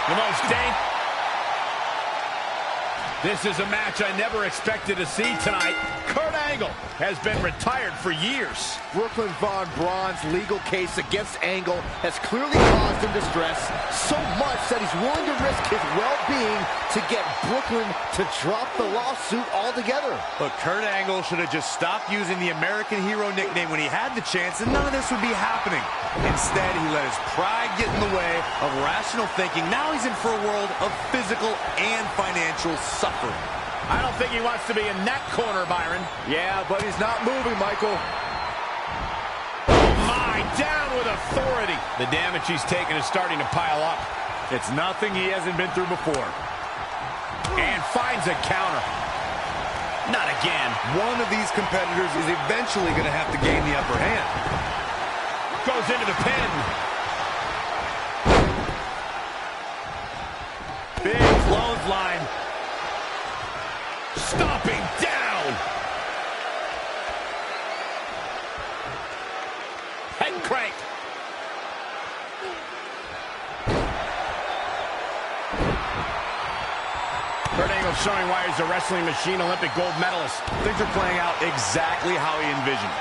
The most dank. This is a match I never expected to see tonight. Kurt Angle has been retired for years. Brooklyn Von Braun's legal case against Angle has clearly caused him distress, so much that he's willing to risk his well-being to get Brooklyn to drop the lawsuit altogether. But Kurt Angle should have just stopped using the American hero nickname when he had the chance, and none of this would be happening. Instead, he let his pride get in the way of rational thinking. Now he's in for a world of physical and financial suffering. I don't think he wants to be in that corner, Byron. Yeah, but he's not moving, Michael. Oh my, down with authority. The damage he's taken is starting to pile up. It's nothing he hasn't been through before. And finds a counter. Not again. One of these competitors is eventually going to have to gain the upper hand. Goes into the pin. Big clothesline. Stomping down. Head crank. Kurt Angle showing why he's a wrestling machine, Olympic gold medalist. Things are playing out exactly how he envisioned.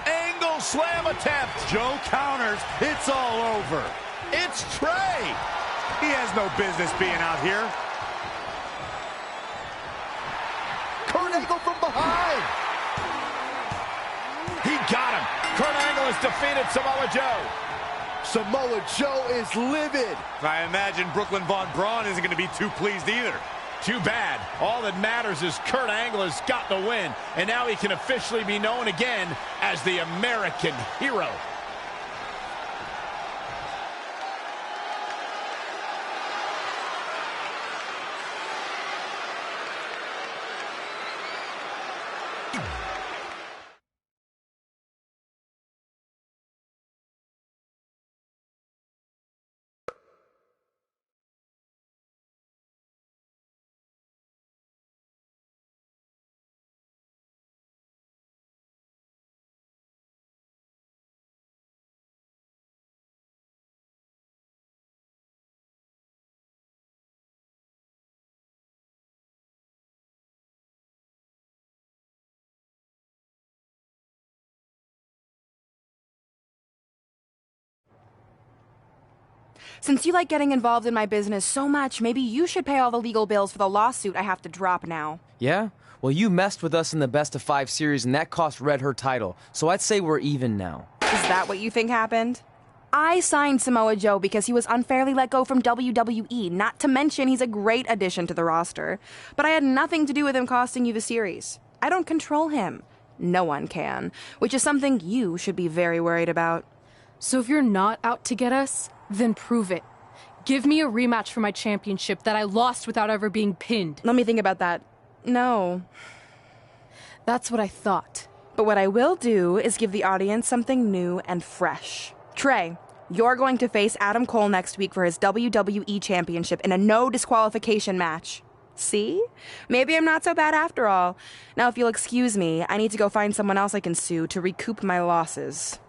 Angle slam attempt. Joe counters. It's all over. It's Trey. He has no business being out here. Kurt Angle from behind. He got him. Kurt Angle has defeated Samoa Joe. Samoa Joe is livid. I imagine Brooklyn Von Braun isn't going to be too pleased either. Too bad. All that matters is Kurt Angle has got the win, and now he can officially be known again as the American hero. Since you like getting involved in my business so much, maybe you should pay all the legal bills for the lawsuit I have to drop now. Yeah? Well, you messed with us in the Best of 5 series, and that cost Red her title. So I'd say we're even now. Is that what you think happened? I signed Samoa Joe because he was unfairly let go from WWE, not to mention he's a great addition to the roster. But I had nothing to do with him costing you the series. I don't control him. No one can, which is something you should be very worried about. So if you're not out to get us, then prove it. Give me a rematch for my championship that I lost without ever being pinned. Let me think about that. No. That's what I thought. But what I will do is give the audience something new and fresh. Trey, you're going to face Adam Cole next week for his WWE Championship in a no disqualification match. See? Maybe I'm not so bad after all. Now, if you'll excuse me, I need to go find someone else I can sue to recoup my losses.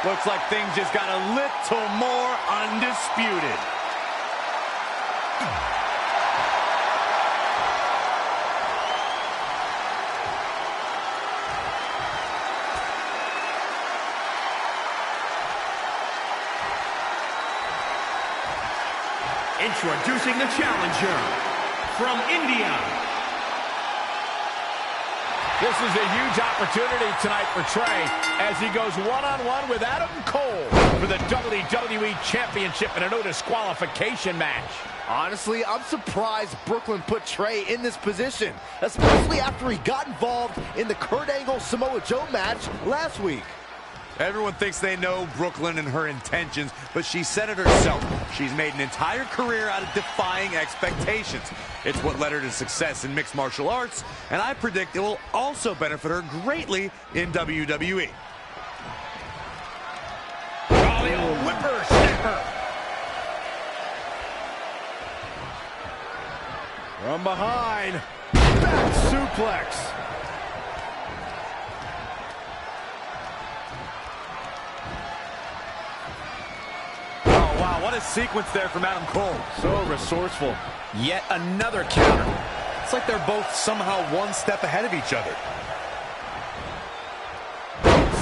Looks like things just got a little more undisputed. Introducing the challenger from India. This is a huge opportunity tonight for Trey as he goes one-on-one with Adam Cole for the WWE Championship in a no disqualification match. Honestly, I'm surprised Brooklyn put Trey in this position, especially after he got involved in the Kurt Angle Samoa Joe match last week. Everyone thinks they know Brooklyn and her intentions, but she said it herself. She's made an entire career out of defying expectations. It's what led her to success in mixed martial arts, and I predict it will also benefit her greatly in WWE. Oh, the old whippersnapper. From behind, back suplex. Wow, what a sequence there from Adam Cole. So resourceful. Yet another counter. It's like they're both somehow one step ahead of each other.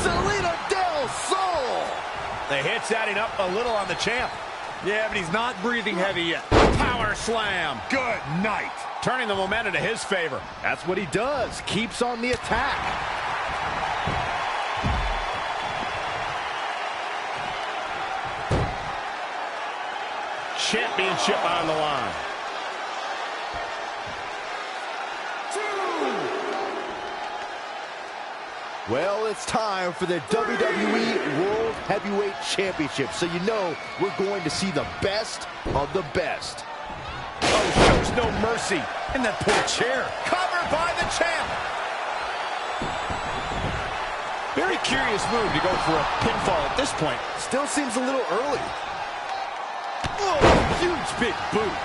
Salida del Sol! The hit's adding up a little on the champ. Yeah, but he's not breathing heavy yet. Power slam. Good night. Turning the momentum to his favor. That's what he does. Keeps on the attack. Championship on the line. Well, it's time for the WWE World Heavyweight Championship, so you know we're going to see the best of the best. Oh, shows no mercy. In that poor chair. Covered by the champ. Very curious move to go for a pinfall at this point. Still seems a little early. Oh, huge big boot.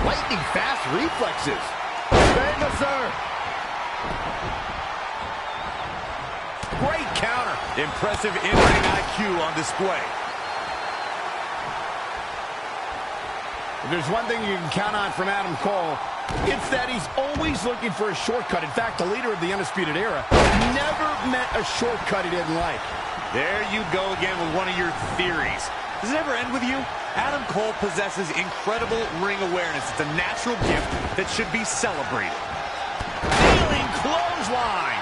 Lightning fast reflexes. Bang, sir. Great counter. Impressive in-ring IQ on display. If there's one thing you can count on from Adam Cole, it's that he's always looking for a shortcut. In fact, the leader of the Undisputed Era never met a shortcut he didn't like. There you go again with one of your theories. Does it ever end with you? Adam Cole possesses incredible ring awareness. It's a natural gift that should be celebrated. Kneeling clothesline.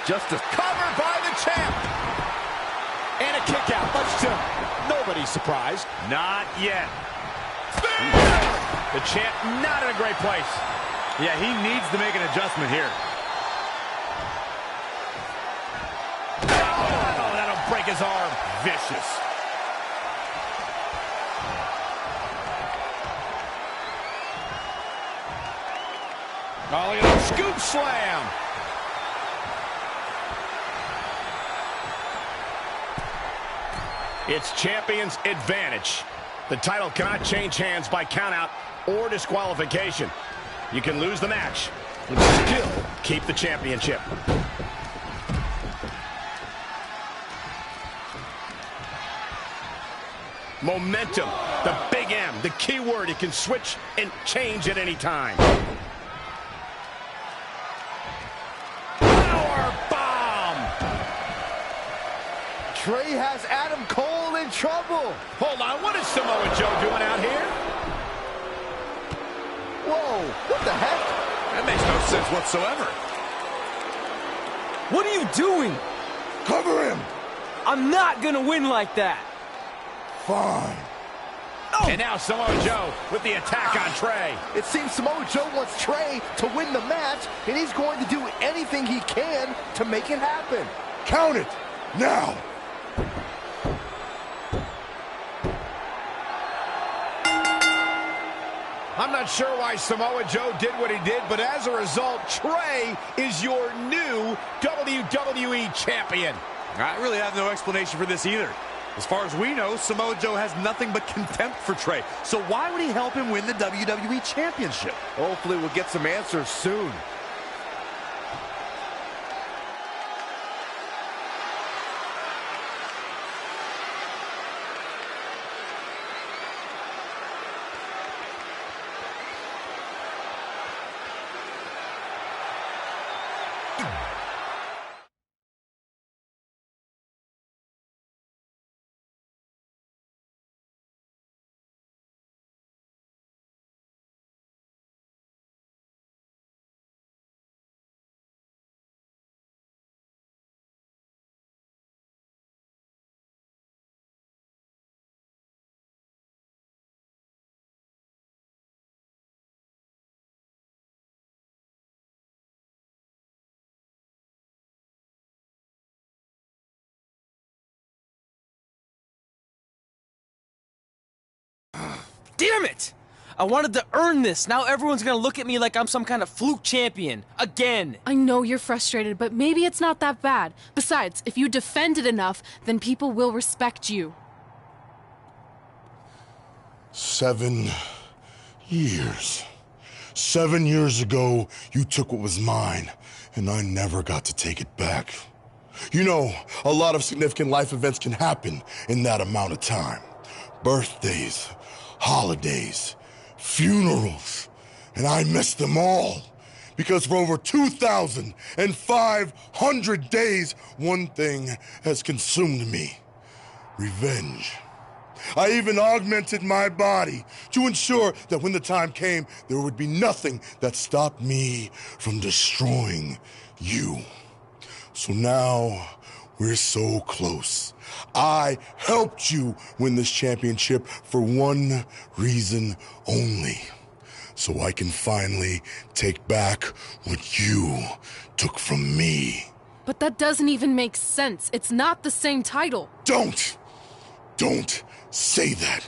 Just a Covered by the champ. And a kick out, much to nobody's surprise. Not yet. The champ not in a great place. Yeah, he needs to make an adjustment here. Oh, that'll break his arm. Vicious. Oh, look at that scoop slam. It's champion's advantage. The title cannot change hands by countout or disqualification. You can lose the match, but still keep the championship. Momentum, the big M, the key word. It can switch and change at any time. Power bomb! Trey has Adam Cole in trouble. Hold on, what is Samoa Joe doing out here? Whoa, what the heck? That makes no sense whatsoever. What are you doing? Cover him. I'm not gonna win like that. Fine. And now Samoa Joe with the attack on Trey. It seems Samoa Joe wants Trey to win the match, and he's going to do anything he can to make it happen. Count it. Now. I'm not sure why Samoa Joe did what he did, but as a result, Trey is your new WWE Champion. I really have no explanation for this either. As far as we know, Samoa Joe has nothing but contempt for Trey. So why would he help him win the WWE Championship? Hopefully we'll get some answers soon. Damn it! I wanted to earn this. Now everyone's gonna look at me like I'm some kind of fluke champion. Again. I know you're frustrated, but maybe it's not that bad. Besides, if you defend it enough, then people will respect you. 7 years. 7 years ago, you took what was mine, and I never got to take it back. You know, a lot of significant life events can happen in that amount of time. Birthdays, holidays, funerals, and I missed them all. Because for over 2,500 days, one thing has consumed me: revenge. I even augmented my body to ensure that when the time came, there would be nothing that stopped me from destroying you. So now, we're so close. I helped you win this championship for one reason only: so I can finally take back what you took from me. But that doesn't even make sense. It's not the same title. Don't say that.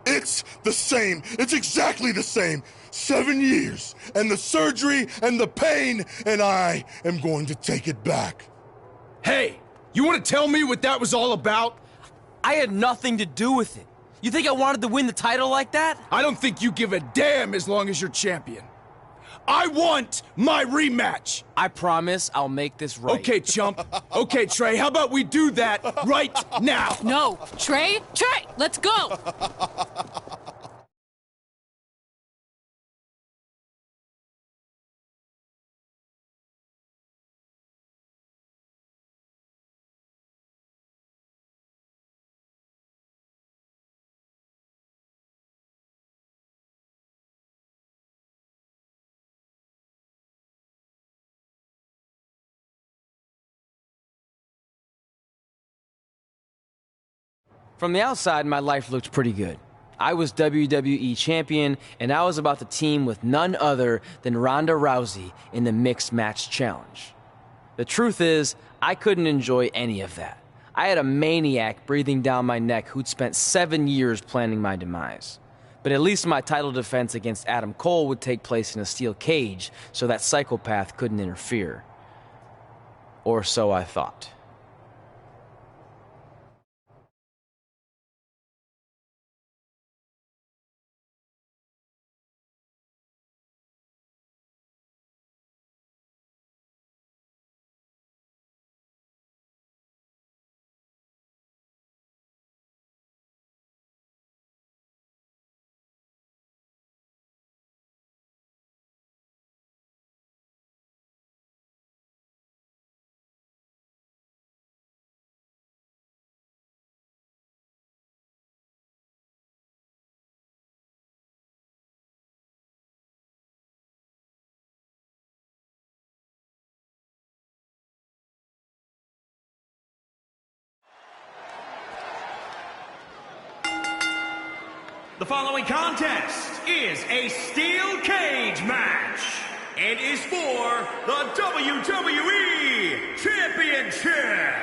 It's the same. It's exactly the same. 7 years, and the surgery, and the pain, and I am going to take it back. Hey, you want to tell me what that was all about? I had nothing to do with it. You think I wanted to win the title like that? I don't think you give a damn as long as you're champion. I want my rematch. I promise I'll make this right. Okay, chump. Okay, Trey, how about we do that right now? No. Trey, let's go. From the outside, my life looked pretty good. I was WWE champion, and I was about to team with none other than Ronda Rousey in the Mixed Match Challenge. The truth is, I couldn't enjoy any of that. I had a maniac breathing down my neck who'd spent 7 years planning my demise. But at least my title defense against Adam Cole would take place in a steel cage, so that psychopath couldn't interfere. Or so I thought. The following contest is a steel cage match and is for the WWE Championship.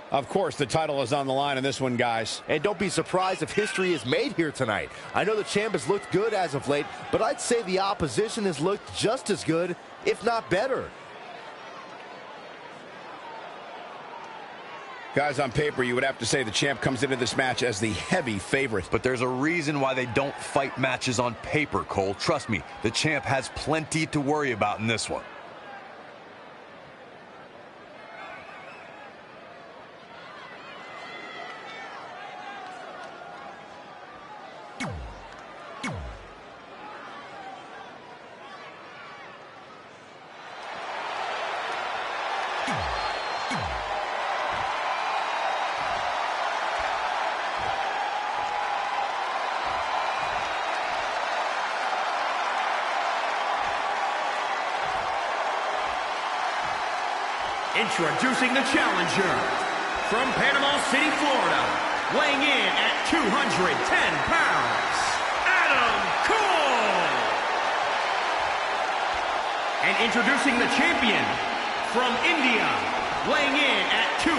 Of course, the title is on the line in this one, guys. And don't be surprised if history is made here tonight. I know the champ has looked good as of late, but I'd say the opposition has looked just as good, if not better. Guys, on paper, you would have to say the champ comes into this match as the heavy favorite. But there's a reason why they don't fight matches on paper, Cole. Trust me, the champ has plenty to worry about in this one. Introducing the challenger from Panama City, Florida, weighing in at 210 pounds, Adam Cole. And introducing the champion from India, weighing in at 200.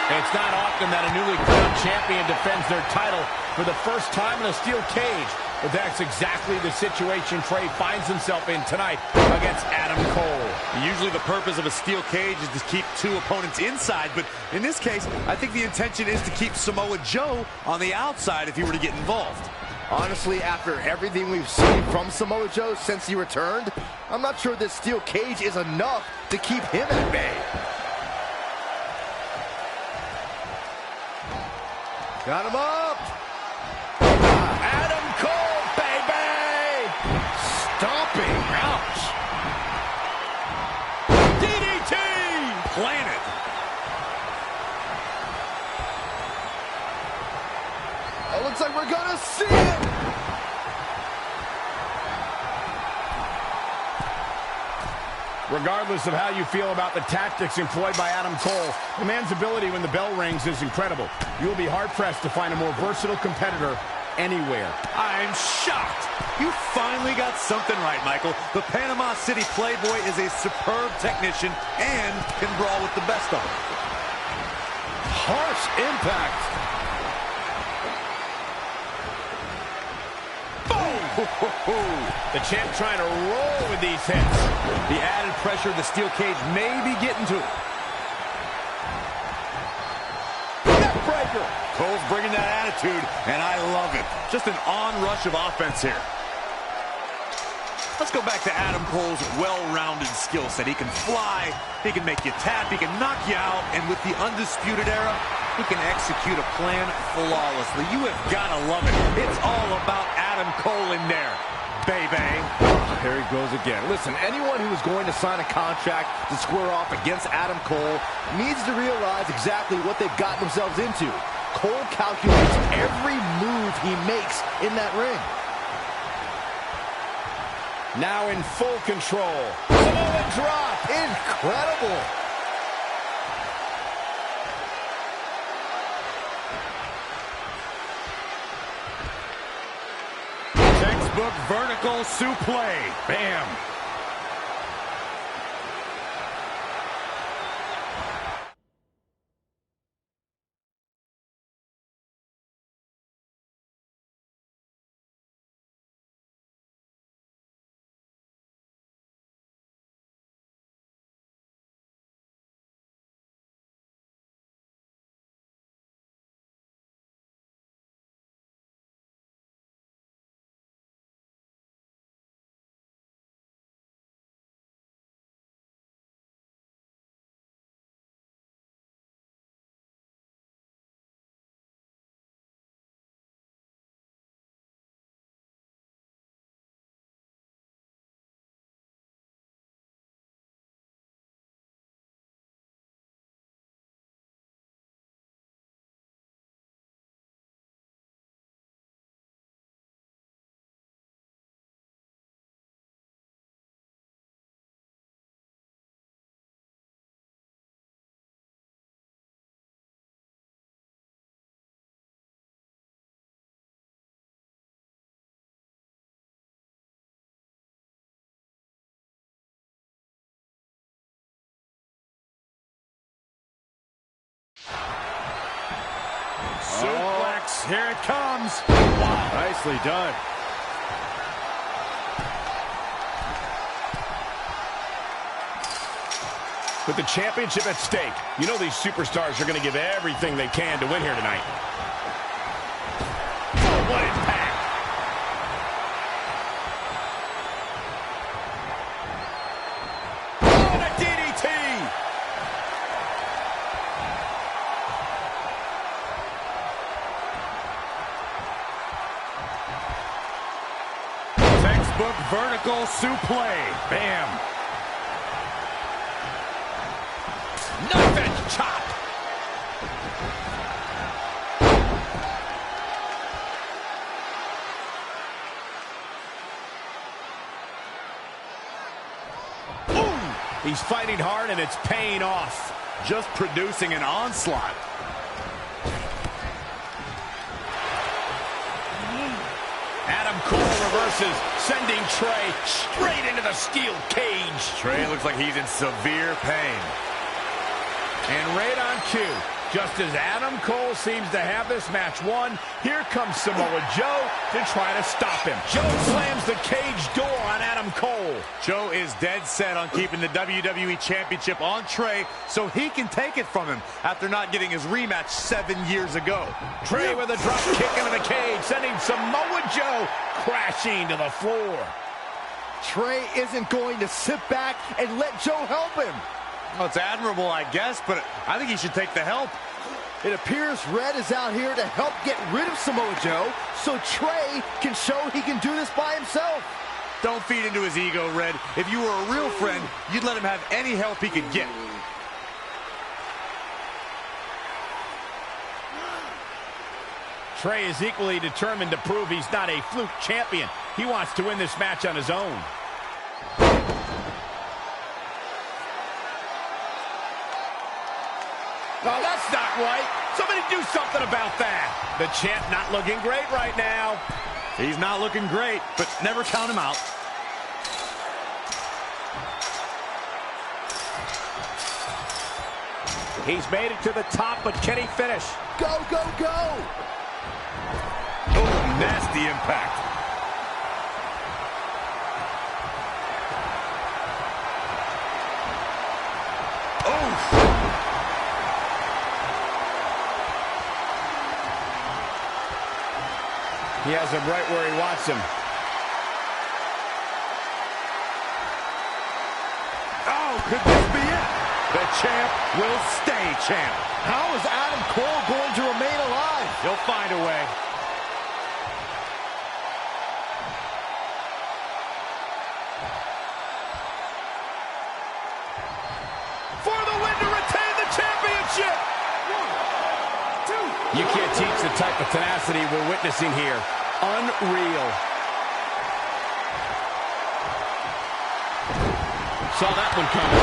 It's not often that a newly crowned champion defends their title for the first time in a steel cage. But that's exactly the situation Trey finds himself in tonight against Adam Cole. Usually the purpose of a steel cage is to keep two opponents inside, but in this case, I think the intention is to keep Samoa Joe on the outside if he were to get involved. Honestly, after everything we've seen from Samoa Joe since he returned, I'm not sure this steel cage is enough to keep him at bay. Got him up! Adam Cole, baby! Stomping! Ouch! DDT! Planet! It looks like we're gonna see it! Regardless of how you feel about the tactics employed by Adam Cole, the man's ability when the bell rings is incredible. You will be hard-pressed to find a more versatile competitor anywhere. I'm shocked. You finally got something right, Michael. The Panama City Playboy is a superb technician and can brawl with the best of them. Harsh impact. The champ trying to roll with these hits. The added pressure of the steel cage may be getting to him. Neckbreaker. Cole's bringing that attitude, and I love it. Just an onrush of offense here. Let's go back to Adam Cole's well-rounded skill set. He can fly, he can make you tap, he can knock you out, and with the Undisputed Era, he can execute a plan flawlessly. You have got to love it. It's all about Adam Cole in there, baby. There he goes again. Listen, anyone who is going to sign a contract to square off against Adam Cole needs to realize exactly what they've gotten themselves into. Cole calculates every move he makes in that ring. Now in full control. Samoa drop. Incredible. Textbook vertical suplex. Bam. Suplex, here it comes. Wow, nicely done. With the championship at stake, you know these superstars are going to give everything they can to win here tonight. Oh, what impact! Oh, and a DDT! Textbook vertical suplex. Bam. Knife edge chop. Boom! He's fighting hard and it's paying off. Just producing an onslaught. Adam Cole reverses, sending Trey straight into the steel cage. Trey looks like he's in severe pain. And right on cue, just as Adam Cole seems to have this match won, here comes Samoa Joe to try to stop him. Joe slams the cage door on Adam Cole. Joe is dead set on keeping the WWE Championship on Trey so he can take it from him after not getting his rematch 7 years ago. Trey with a drop kick into the cage, sending Samoa Joe crashing to the floor. Trey isn't going to sit back and let Joe help him. Well, it's admirable, I guess, but I think he should take the help. It appears Red is out here to help get rid of Samoa Joe so Trey can show he can do this by himself. Don't feed into his ego, Red. If you were a real friend, you'd let him have any help he could get. Trey is equally determined to prove he's not a fluke champion. He wants to win this match on his own. Oh, that's not right. Somebody do something about that. The champ not looking great right now. He's not looking great, but never count him out. He's made it to the top, but can he finish? Go, go, go! Oh, nasty impact. He has him right where he wants him. could this be it? The champ will stay champ. How is Adam Cole going to remain alive? He'll find a way. For the win to retain the championship! 1, 2. You can't teach the type of tenacity we're witnessing here. Unreal. Saw that one coming.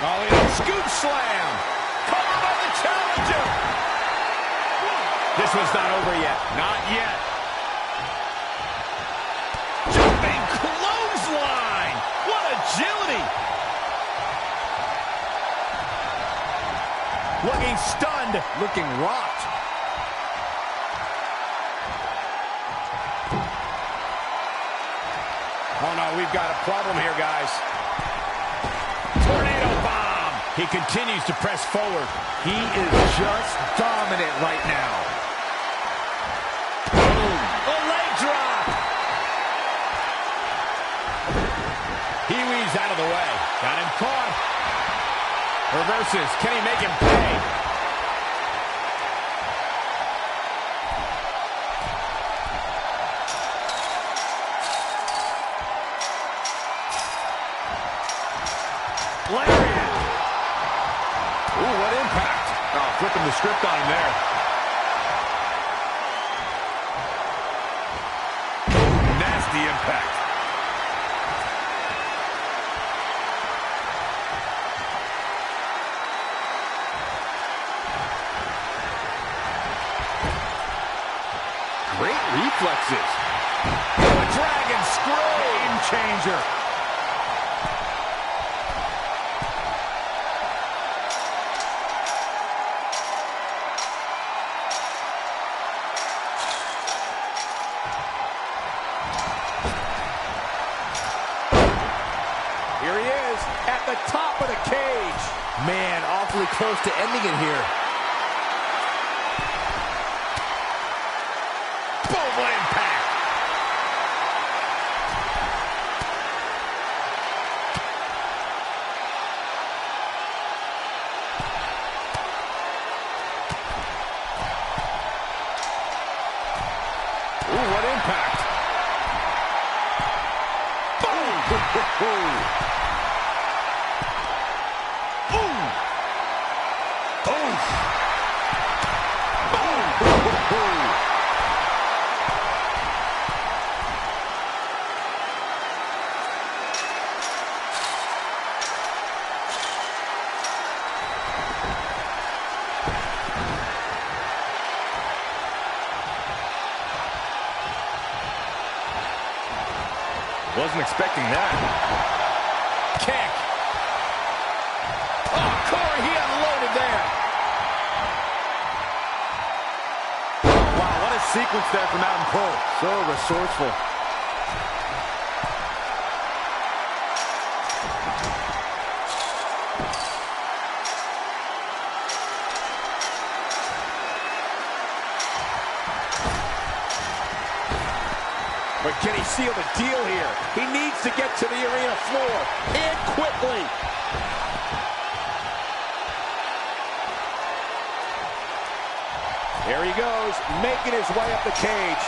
Oh, scoop slam. Covered by the challenger. This one's not over yet. Not yet. Jumping clothesline. What agility. Looking stunned. Looking rocked. Oh, no, we've got a problem here, guys. Tornado bomb. He continues to press forward. He is just dominant right now. Boom. A leg drop. He weaves out of the way. Got him caught. Reverses. Can he make him pay? Lariat. Ooh, what impact. Oh, flipping the script on him there. Nasty impact. Great reflexes. A dragon screw. Game changer. Here he is at the top of the cage. Man, awfully close to ending it here. Boom, what impact. Ooh, what impact. Boom. Wasn't expecting that. Kick. Oh, Corey, he unloaded there. Wow, what a sequence there from Adam Cole. So resourceful. But can he seal the deal here? He needs to get to the arena floor, and quickly. There he goes, making his way up the cage.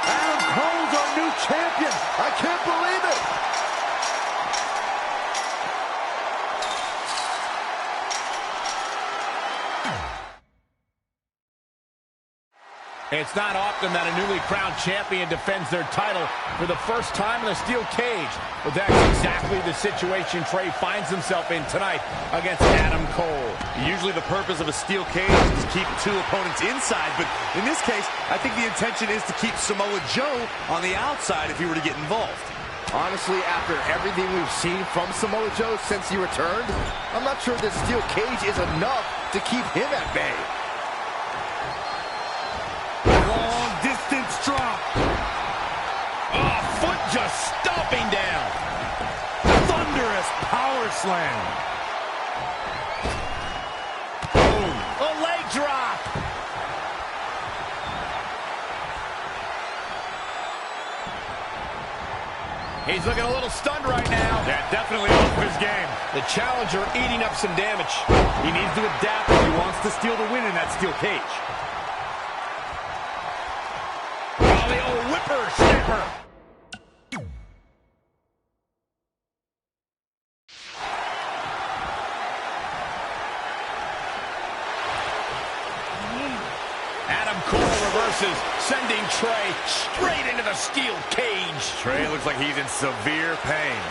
Adam Cole's our new champion. I can't believe it. It's not often that a newly crowned champion defends their title for the first time in a steel cage. But that's exactly the situation Trey finds himself in tonight against Adam Cole. Usually the purpose of a steel cage is to keep two opponents inside, but in this case, I think the intention is to keep Samoa Joe on the outside if he were to get involved. Honestly, after everything we've seen from Samoa Joe since he returned, I'm not sure this steel cage is enough to keep him at bay. Long distance drop. Oh, foot just stomping down. Thunderous power slam. Boom. He's looking a little stunned right now. Yeah, definitely off his game. The challenger eating up some damage. He needs to adapt if he wants to steal the win in that steel cage. Oh, the old whipper-snapper. Adam Cole reverses, sending Trey straight into the steel cage. Trey looks like he's in severe pain.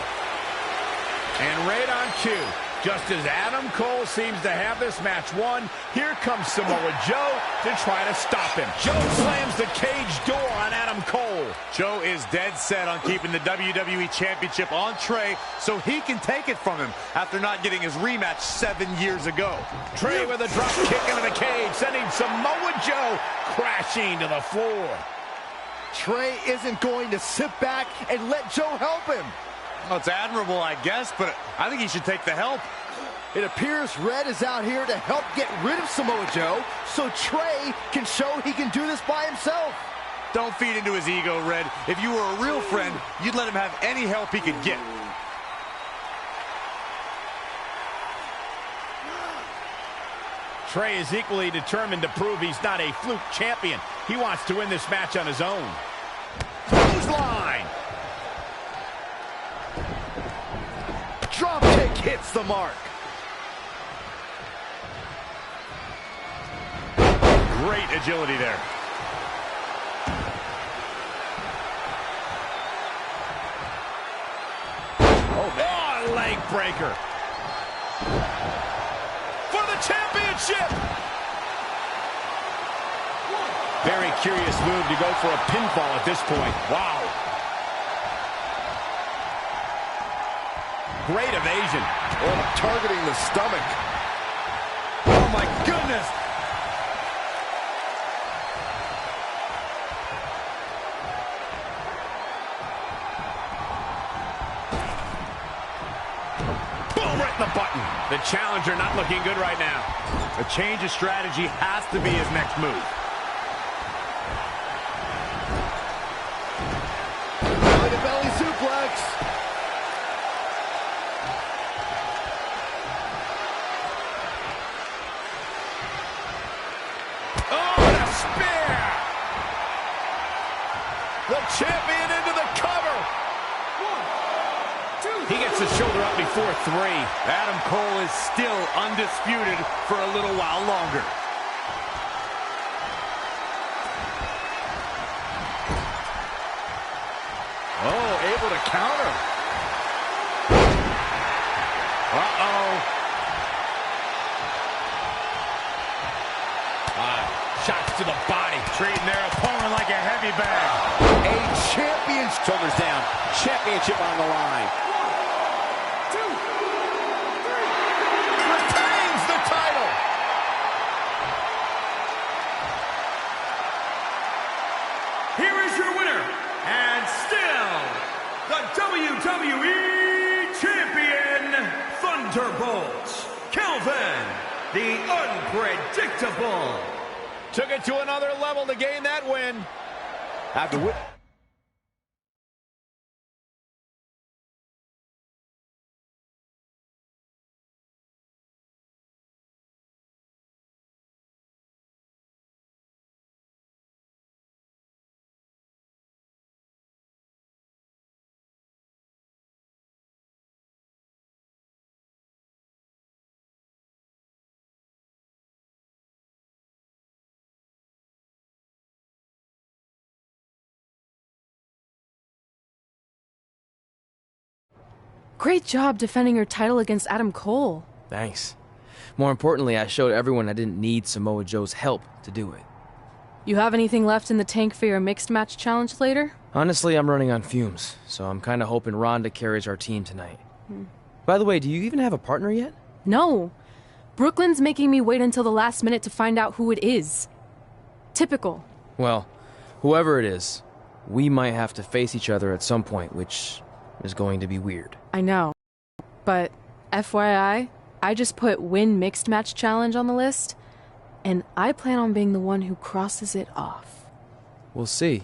And right on cue, just as Adam Cole seems to have this match won, here comes Samoa Joe to try to stop him. Joe slams the cage door on Adam Cole. Joe is dead set on keeping the WWE Championship on Trey so he can take it from him after not getting his rematch 7 years ago. Trey with a drop kick into the cage, sending Samoa Joe crashing to the floor. Trey isn't going to sit back and let Joe help him. Well, it's admirable, I guess, but I think he should take the help. It appears Red is out here to help get rid of Samoa Joe so Trey can show he can do this by himself. Don't feed into his ego, Red. If you were a real friend, you'd let him have any help he could get. Trey is equally determined to prove he's not a fluke champion. He wants to win this match on his own. Clothesline! Drop kick hits the mark. Great agility there. Oh, leg breaker. For the championship. Very curious move to go for a pinfall at this point. Wow. Great evasion. Oh, targeting the stomach. Oh, my goodness. Boom, right in the button. The challenger not looking good right now. A change of strategy has to be his next move. Belly suplex. The champion into the cover. 1, 2. He gets his shoulder up before 3. Adam Cole is still undisputed for a little while longer. Oh, able to counter. Uh-oh. Shots to the body. Treating their opponent like a heavy bag. A champion. Shoulders down. Championship on the line. 1, 2, 3. Retains the title. Here is your winner, and still the WWE Champion, Thunderbolt, Calvin, the Unpredictable. Took it to another level to gain that win. After win. Great job defending your title against Adam Cole. Thanks. More importantly, I showed everyone I didn't need Samoa Joe's help to do it. You have anything left in the tank for your mixed match challenge later? Honestly, I'm running on fumes, so I'm kind of hoping Ronda carries our team tonight. By the way, do you even have a partner yet? No. Brooklyn's making me wait until the last minute to find out who it is. Typical. Well, whoever it is, we might have to face each other at some point, which is going to be weird. I know. But FYI, I just put win mixed match challenge on the list, and I plan on being the one who crosses it off. We'll see.